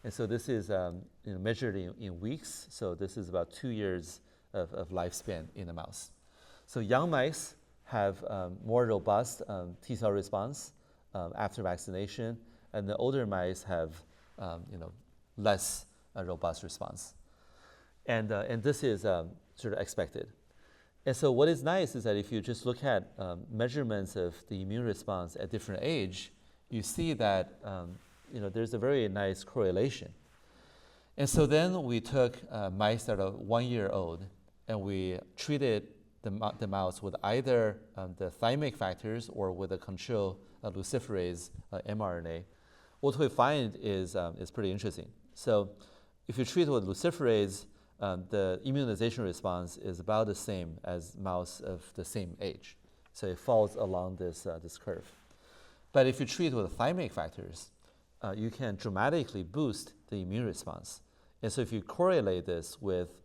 And so this is measured in weeks. So this is about 2 years of lifespan in a mouse. So young mice have more robust T cell response after vaccination, and the older mice have less robust response. And this is sort of expected. And so what is nice is that if you just look at measurements of the immune response at different age, you see that there's a very nice correlation. And so then we took mice that are 1 year old, and we treated the mouse with either the thymic factors or with a control luciferase mRNA. What we find is pretty interesting. So if you treat with luciferase, the immunization response is about the same as mouse of the same age. So it falls along this curve. But if you treat with thymic factors, you can dramatically boost the immune response. And so if you correlate this with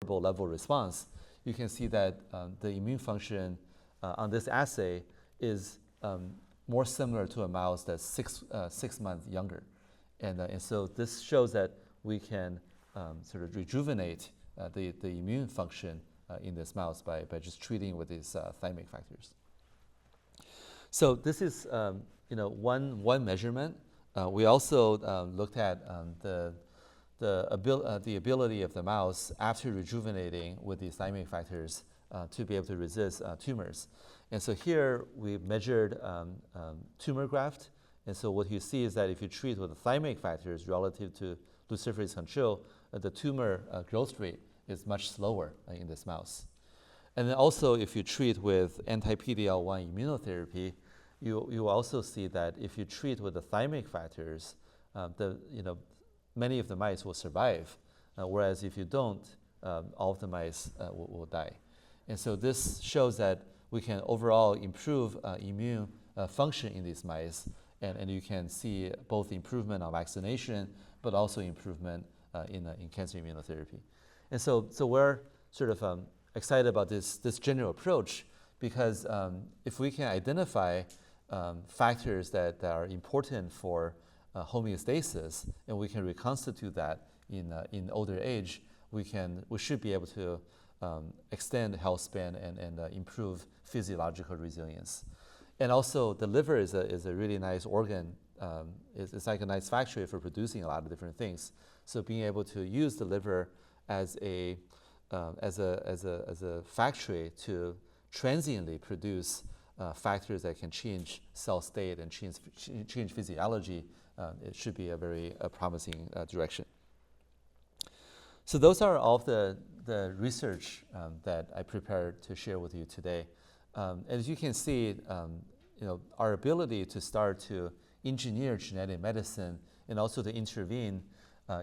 a level response, you can see that the immune function on this assay is more similar to a mouse that's 6 months younger. And so this shows that we can sort of rejuvenate the immune function in this mouse by just treating with these thymic factors. So this is one measurement. We also looked at the ability of the mouse after rejuvenating with these thymic factors to be able to resist tumors. And so here we measured tumor graft. And so what you see is that if you treat with the thymic factors relative to luciferase control, the tumor growth rate is much slower in this mouse. And then also if you treat with anti-PD-L1 immunotherapy, you also see that if you treat with the thymic factors, many of the mice will survive, whereas if you don't, all of the mice will die. And so this shows that we can overall improve immune function in these mice, and you can see both improvement on vaccination, but also improvement in cancer immunotherapy. And so we're sort of excited about this general approach because if we can identify factors that are important for homeostasis, and we can reconstitute that in older age, we should be able to extend health span and improve physiological resilience. And also, the liver is a really nice organ. It's like a nice factory for producing a lot of different things. So being able to use the liver as a factory to transiently produce factors that can change cell state and change physiology, it should be a very promising direction. So those are all of the research that I prepared to share with you today. As you can see, our ability to start to engineer genetic medicine and also to intervene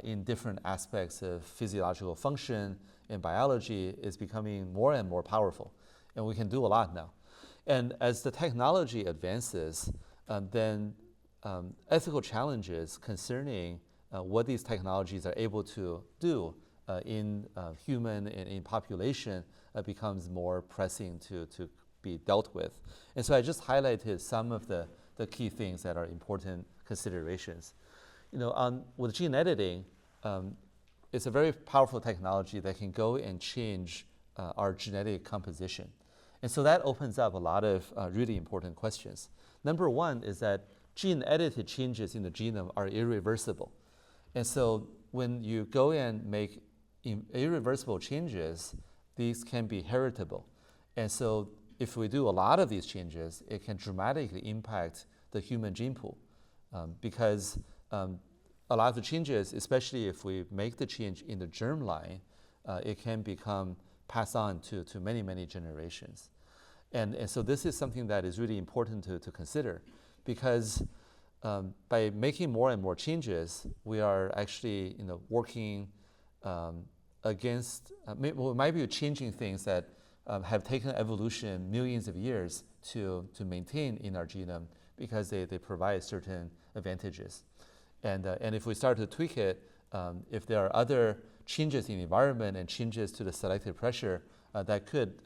in different aspects of physiological function and biology is becoming more and more powerful. And we can do a lot now. And as the technology advances, then ethical challenges concerning what these technologies are able to do in human and in population becomes more pressing to be dealt with. And so I just highlighted some of the key things that are important considerations. With gene editing, it's a very powerful technology that can go and change our genetic composition. And so that opens up a lot of really important questions. Number one is that gene-edited changes in the genome are irreversible. And so when you go and make irreversible changes, these can be heritable. And so if we do a lot of these changes, it can dramatically impact the human gene pool because a lot of the changes, especially if we make the change in the germline, it can become passed on to many, many generations. And so this is something that is really important to consider, because by making more and more changes, we are actually working against, we might be changing things that have taken evolution millions of years to maintain in our genome, because they provide certain advantages. And if we start to tweak it, if there are other changes in the environment and changes to the selective pressure, that could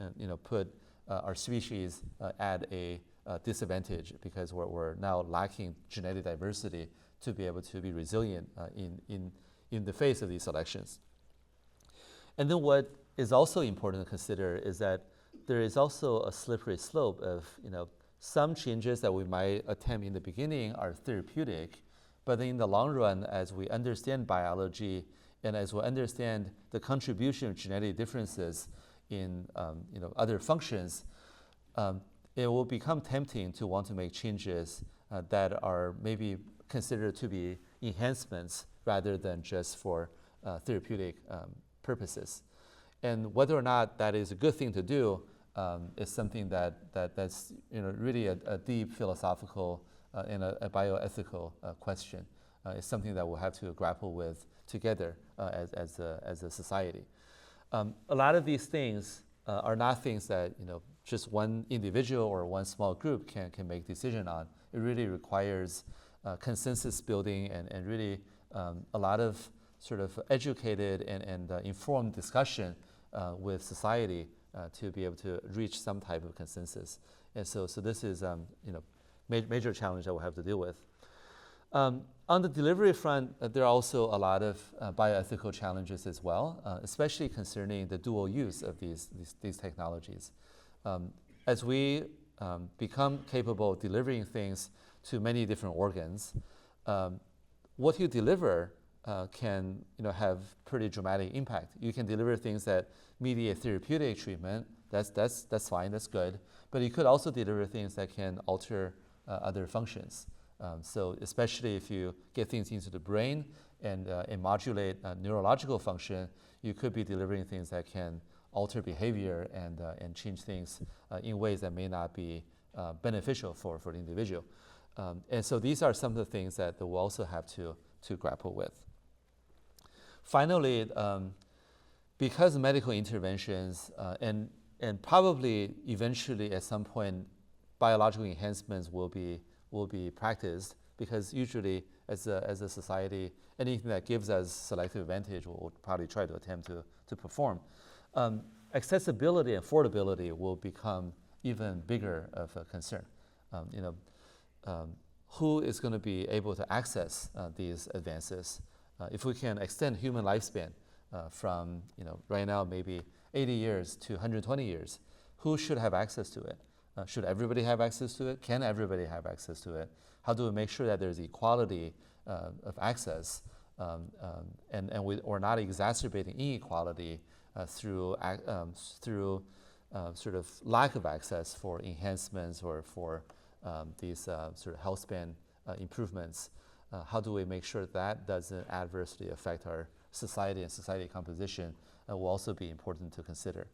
put our species at a disadvantage, because we're now lacking genetic diversity to be able to be resilient in the face of these selections. And then what is also important to consider is that there is also a slippery slope of some changes that we might attempt in the beginning are therapeutic, but then in the long run, as we understand biology and as we understand the contribution of genetic differences in other functions, it will become tempting to want to make changes that are maybe considered to be enhancements rather than just for therapeutic purposes. And whether or not that is a good thing to do is something that's really a deep philosophical and a bioethical question. It's something that we'll have to grapple with together as a society. A lot of these things are not things that just one individual or one small group can make decision on. It really requires consensus building and really a lot of sort of educated and informed discussion with society to be able to reach some type of consensus. And so this is major challenge that we'll have to deal with. On the delivery front, there are also a lot of bioethical challenges as well, especially concerning the dual use of these technologies. As we become capable of delivering things to many different organs, what you deliver can have pretty dramatic impact. You can deliver things that mediate therapeutic treatment. That's fine. That's good. But you could also deliver things that can alter other functions. So especially if you get things into the brain and modulate neurological function, you could be delivering things that can alter behavior and change things in ways that may not be beneficial for the individual. And so these are some of the things that we'll also have to grapple with. Finally, because medical interventions and probably eventually at some point biological enhancements will be practiced, because usually as a society, anything that gives us selective advantage we'll probably try to attempt to perform. Accessibility and affordability will become even bigger of a concern. Who is going to be able to access these advances? If we can extend human lifespan from right now maybe 80 years to 120 years, who should have access to it? Should everybody have access to it? Can everybody have access to it? How do we make sure that there's equality of access and we're not exacerbating inequality through sort of lack of access for enhancements or for these sort of health span improvements? How do we make sure that doesn't adversely affect our society and society composition? Will also be important to consider.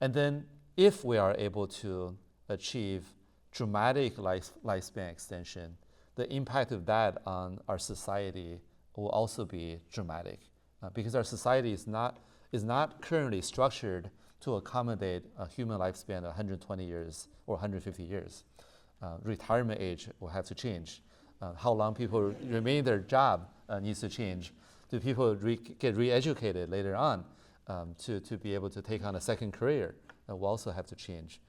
And then if we are able to achieve dramatic lifespan extension, the impact of that on our society will also be dramatic, because our society is not currently structured to accommodate a human lifespan of 120 years or 150 years. Retirement age will have to change. How long people remain in their job needs to change. Do people get re-educated later on to be able to take on a second career? Will also have to change.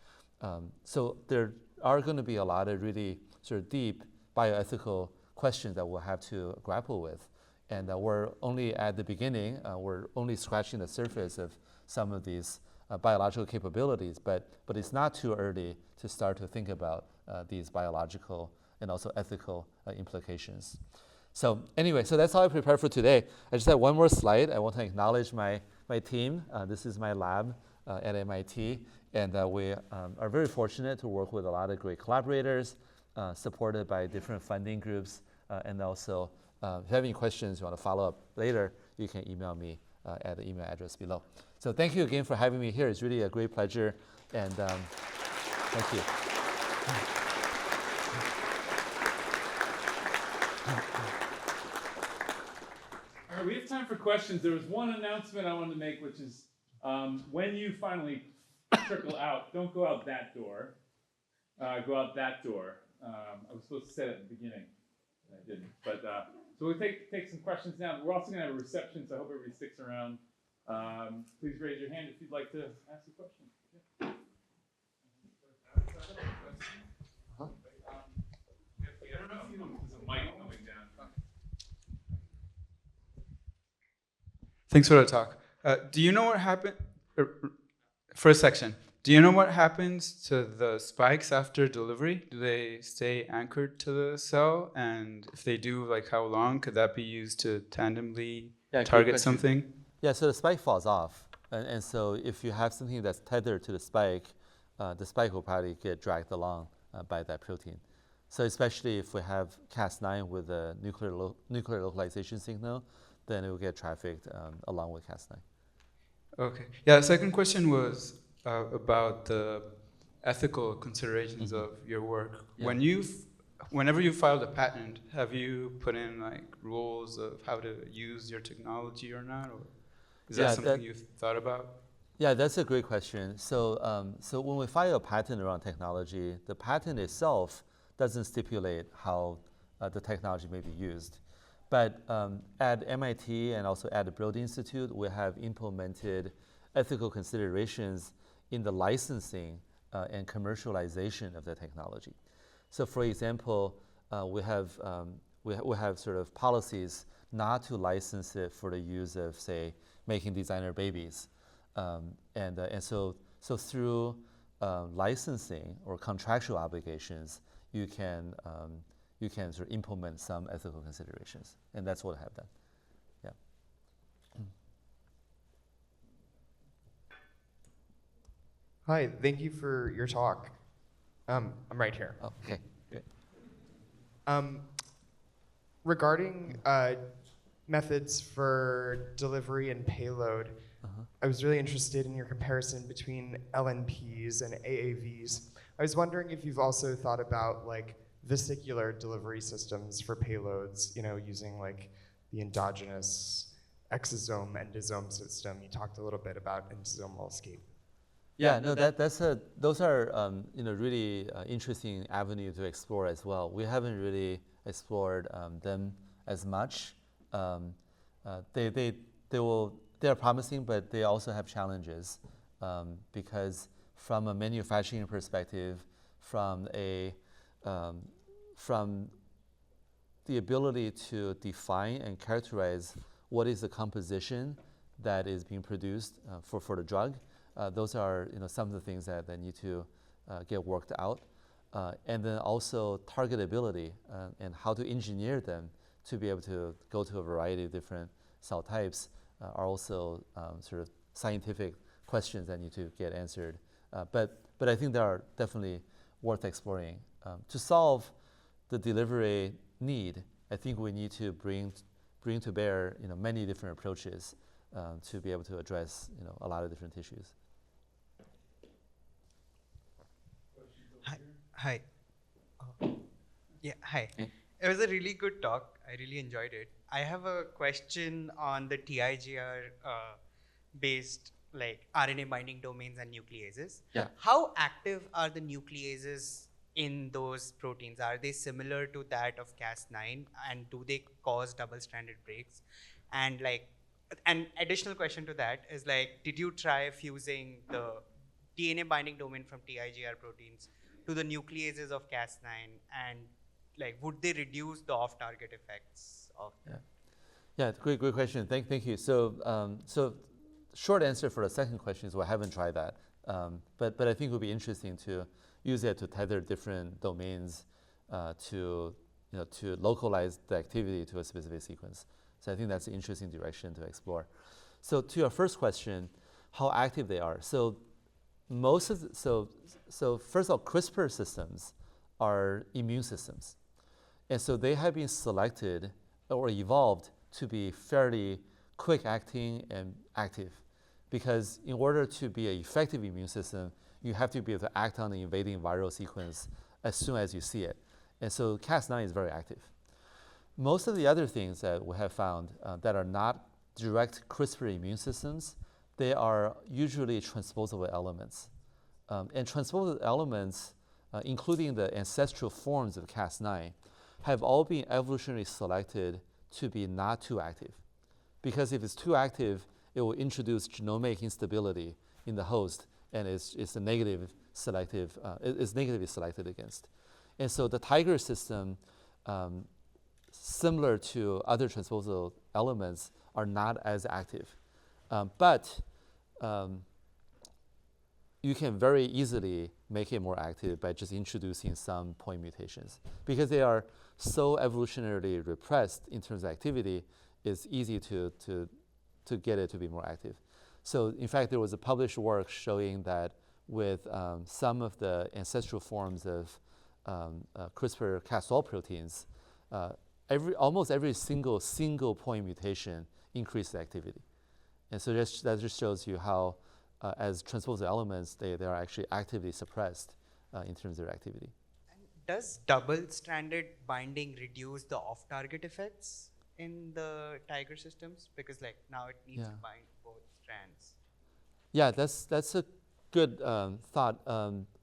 So there are going to be a lot of really sort of deep bioethical questions that we'll have to grapple with. And we're only at the beginning. We're only scratching the surface of some of these biological capabilities, but it's not too early to start to think about these biological and also ethical implications. So anyway, so that's all I prepared for today. I just have one more slide. I want to acknowledge my team. This is my lab at MIT, and we are very fortunate to work with a lot of great collaborators, supported by different funding groups, and also if you have any questions you want to follow up later, you can email me at the email address below. So thank you again for having me here. It's really a great pleasure, and Thank you. All right, we have time for questions. There was one announcement I wanted to make, which is when you finally trickle out, don't go out that door. Go out that door. I was supposed to say that at the beginning, and I didn't. But so we'll take some questions now. We're also going to have a reception, so I hope everybody sticks around. Please raise your hand if you'd like to ask a question. Yeah. I don't know if there's a mic coming down. Thanks for the talk. Do you know what happened? First section. Do you know what happens to the spikes after delivery? Do they stay anchored to the cell? And if they do, like how long? Could that be used to tandemly target something? Yeah, so the spike falls off. And so if you have something that's tethered to the spike will probably get dragged along by that protein. So especially if we have Cas9 with a nuclear localization signal, then it will get trafficked along with Cas9. Okay. Yeah, the second question was about the ethical considerations of your work. Yeah. Whenever you filed a patent, have you put in like rules of how to use your technology or not? Or is that something you've thought about? Yeah, that's a great question. So, so when we file a patent around technology, the patent itself doesn't stipulate how the technology may be used. But at MIT and also at the Broad Institute, we have implemented ethical considerations in the licensing and commercialization of the technology. So, for example, we have sort of policies not to license it for the use of, say, making designer babies, and so through licensing or contractual obligations, you can sort of implement some ethical considerations, and that's what I have done. Yeah. Hi, thank you for your talk. I'm right here. Oh, okay. Great. Regarding methods for delivery and payload, I was really interested in your comparison between LNPs and AAVs. I was wondering if you've also thought about like vesicular delivery systems for payloads, you know, using like the endogenous exosome endosome system. You talked a little bit about endosomal escape. Yeah, no, those are really interesting avenue to explore as well. We haven't really explored them as much. They are promising, but they also have challenges because from a manufacturing perspective, from the ability to define and characterize what is the composition that is being produced for the drug. Those are some of the things that need to get worked out, and then also targetability and how to engineer them to be able to go to a variety of different cell types are also sort of scientific questions that need to get answered. But I think they are definitely worth exploring. To solve the delivery need, I think we need to bring to bear many different approaches to be able to address a lot of different tissues. Hi. Yeah, hi. It was a really good talk. I really enjoyed it. I have a question on the TIGR based like RNA binding domains and nucleases. Yeah. How active are the nucleases in those proteins? Are they similar to that of Cas9, and do they cause double-stranded breaks? And like, an additional question to that is like, did you try fusing the DNA binding domain from TIGR proteins to the nucleases of Cas9, and like, would they reduce the off-target effects of that? Yeah, great question. Thank you. So short answer for the second question is we haven't tried that, but I think it would be interesting to use it to tether different domains to localize the activity to a specific sequence. So I think that's an interesting direction to explore. So to your first question, how active they are. So first of all, CRISPR systems are immune systems, and so they have been selected or evolved to be fairly quick acting and active, because in order to be an effective immune system, you have to be able to act on the invading viral sequence as soon as you see it. And so Cas9 is very active. Most of the other things that we have found that are not direct CRISPR immune systems, they are usually transposable elements. And transposable elements, including the ancestral forms of Cas9, have all been evolutionarily selected to be not too active. Because if it's too active, it will introduce genomic instability in the host, and it's a negative selective, it's negatively selected against. And so the Tiger system, similar to other transposable elements, are not as active. But you can very easily make it more active by just introducing some point mutations. Because they are so evolutionarily repressed in terms of activity, it's easy to get it to be more active. So in fact, there was a published work showing that with some of the ancestral forms of CRISPR-Cas12 proteins, almost every single point mutation increased activity. And so that just shows you how, as transposable elements, they are actually actively suppressed in terms of their activity. And does double-stranded binding reduce the off-target effects in the Tiger systems? Because like now it needs to bind both strands. Yeah, that's a good thought.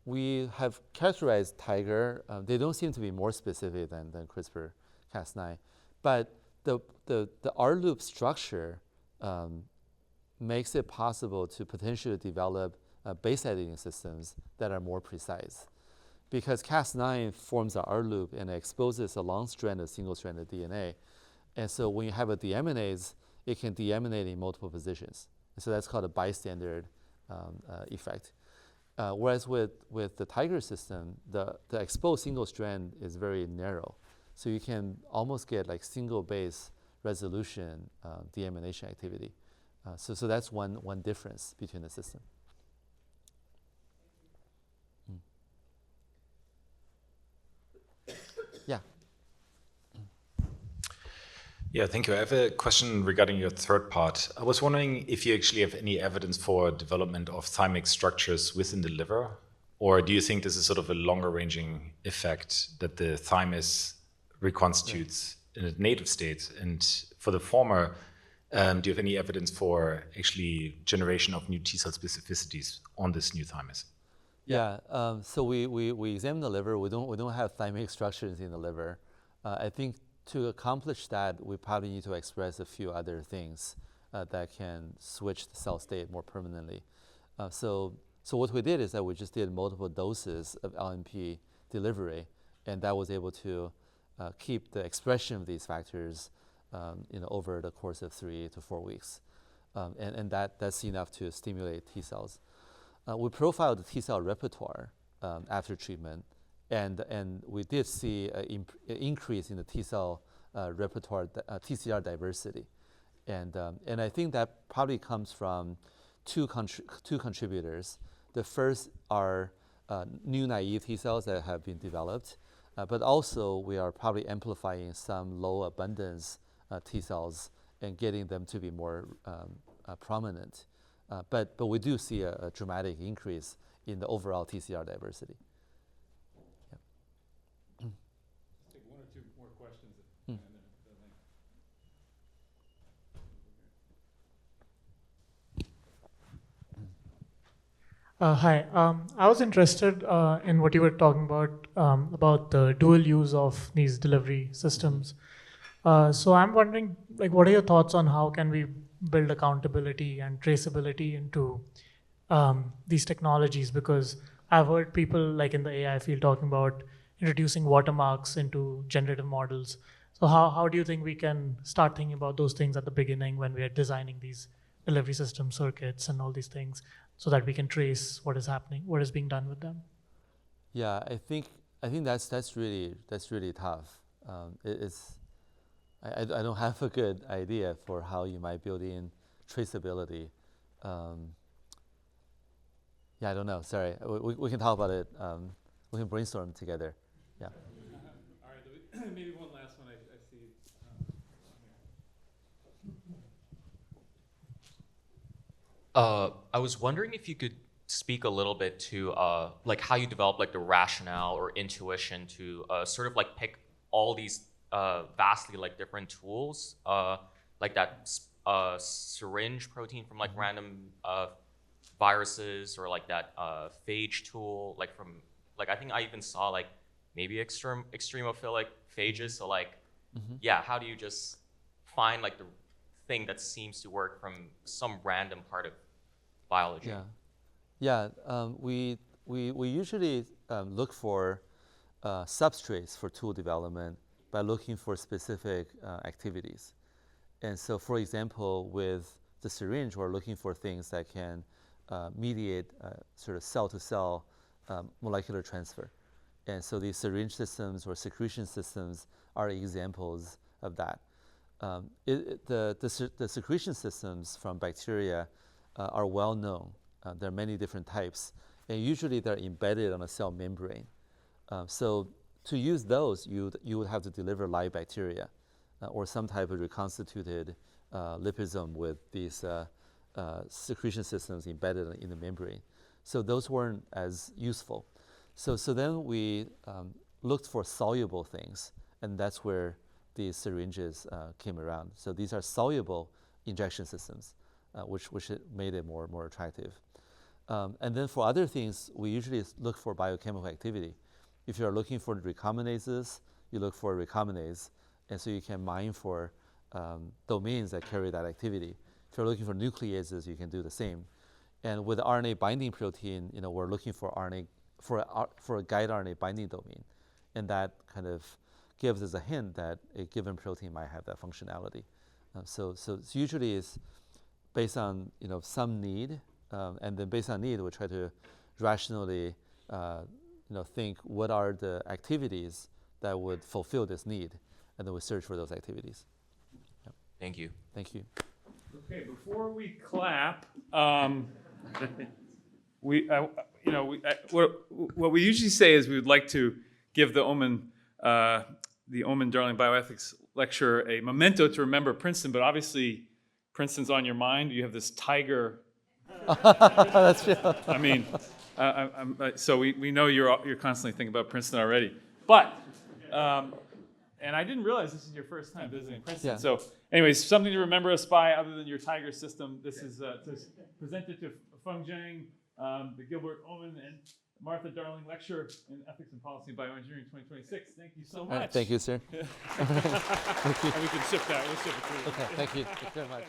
We have characterized Tiger. They don't seem to be more specific than CRISPR-Cas9, but the R-loop structure makes it possible to potentially develop base editing systems that are more precise. Because Cas9 forms an R-loop and exposes a long strand of single-stranded DNA. And so when you have a deaminase, it can deaminate in multiple positions. And so that's called a bystander effect. Whereas with the Tiger system, the exposed single strand is very narrow. So you can almost get like single base resolution deamination activity. So that's one difference between the system. Yeah. Yeah, thank you. I have a question regarding your third part. I was wondering if you actually have any evidence for development of thymic structures within the liver, or do you think this is sort of a longer ranging effect that the thymus reconstitutes in a native state? And for the former, do you have any evidence for actually generation of new T cell specificities on this new thymus? Yeah. So we examine the liver. We don't have thymic structures in the liver. I think to accomplish that, we probably need to express a few other things that can switch the cell state more permanently. So what we did is that we just did multiple doses of LNP delivery, and that was able to keep the expression of these factors over the course of 3 to 4 weeks. And that's enough to stimulate T cells. We profiled the T cell repertoire after treatment, and we did see an increase in the T cell repertoire, TCR diversity. And I think that probably comes from two contributors. The first are new naive T cells that have been developed, but also we are probably amplifying some low abundance T cells and getting them to be more prominent. But we do see a dramatic increase in the overall TCR diversity. Let's take one or two more questions. And then Hi, I was interested in what you were talking about the dual use of these delivery systems. So I'm wondering, like, what are your thoughts on how can we build accountability and traceability into these technologies? Because I've heard people like in the AI field talking about introducing watermarks into generative models. So how do you think we can start thinking about those things at the beginning when we are designing these delivery system circuits and all these things, so that we can trace what is happening, what is being done with them? Yeah, I think that's really tough. I don't have a good idea for how you might build in traceability. Yeah, I don't know. Sorry, we can talk about it. We can brainstorm together. Yeah. all right, maybe one last one. I see. I was wondering if you could speak a little bit to like how you develop like the rationale or intuition to sort of like pick all these vastly like different tools, like that syringe protein from like random viruses, or like that phage tool, like from like I think I even saw like maybe extremophilic phages. So like, yeah, how do you just find like the thing that seems to work from some random part of biology? We usually look for substrates for tool development by looking for specific activities. And so, for example, with the syringe, we're looking for things that can mediate sort of cell-to-cell molecular transfer. And so these syringe systems or secretion systems are examples of that. The secretion systems from bacteria are well known. There are many different types, and usually they're embedded on a cell membrane. So to use those, you would have to deliver live bacteria or some type of reconstituted liposome with these secretion systems embedded in the membrane. So those weren't as useful. So then we looked for soluble things, and that's where these syringes came around. So these are soluble injection systems, which made it more attractive. And then for other things, we usually look for biochemical activity. If you're looking for recombinases, you look for recombinase, and so you can mine for domains that carry that activity. If you're looking for nucleases, you can do the same. And with RNA binding protein, we're looking for RNA for a guide RNA binding domain, and that kind of gives us a hint that a given protein might have that functionality. So usually it's based on some need, and then based on need, we try to rationally think what are the activities that would fulfill this need, and then we search for those activities. Yep. Thank you. Thank you. Okay, before we clap, what we usually say is we would like to give the Omenn-Darling Bioethics lecture a memento to remember Princeton, but obviously Princeton's on your mind. You have this tiger. That's true. I mean, so we know you're constantly thinking about Princeton already. But, and I didn't realize this is your first time visiting Princeton. Yeah. So anyways, something to remember us by other than your tiger system. This is presented to Feng Zhang, the Gilbert Omenn and Martha Darling Lecture in Ethics and Policy in Bioengineering 2026. Thank you so much. Thank you, sir. And we can ship that. We'll ship it to you. Okay, thank you very much.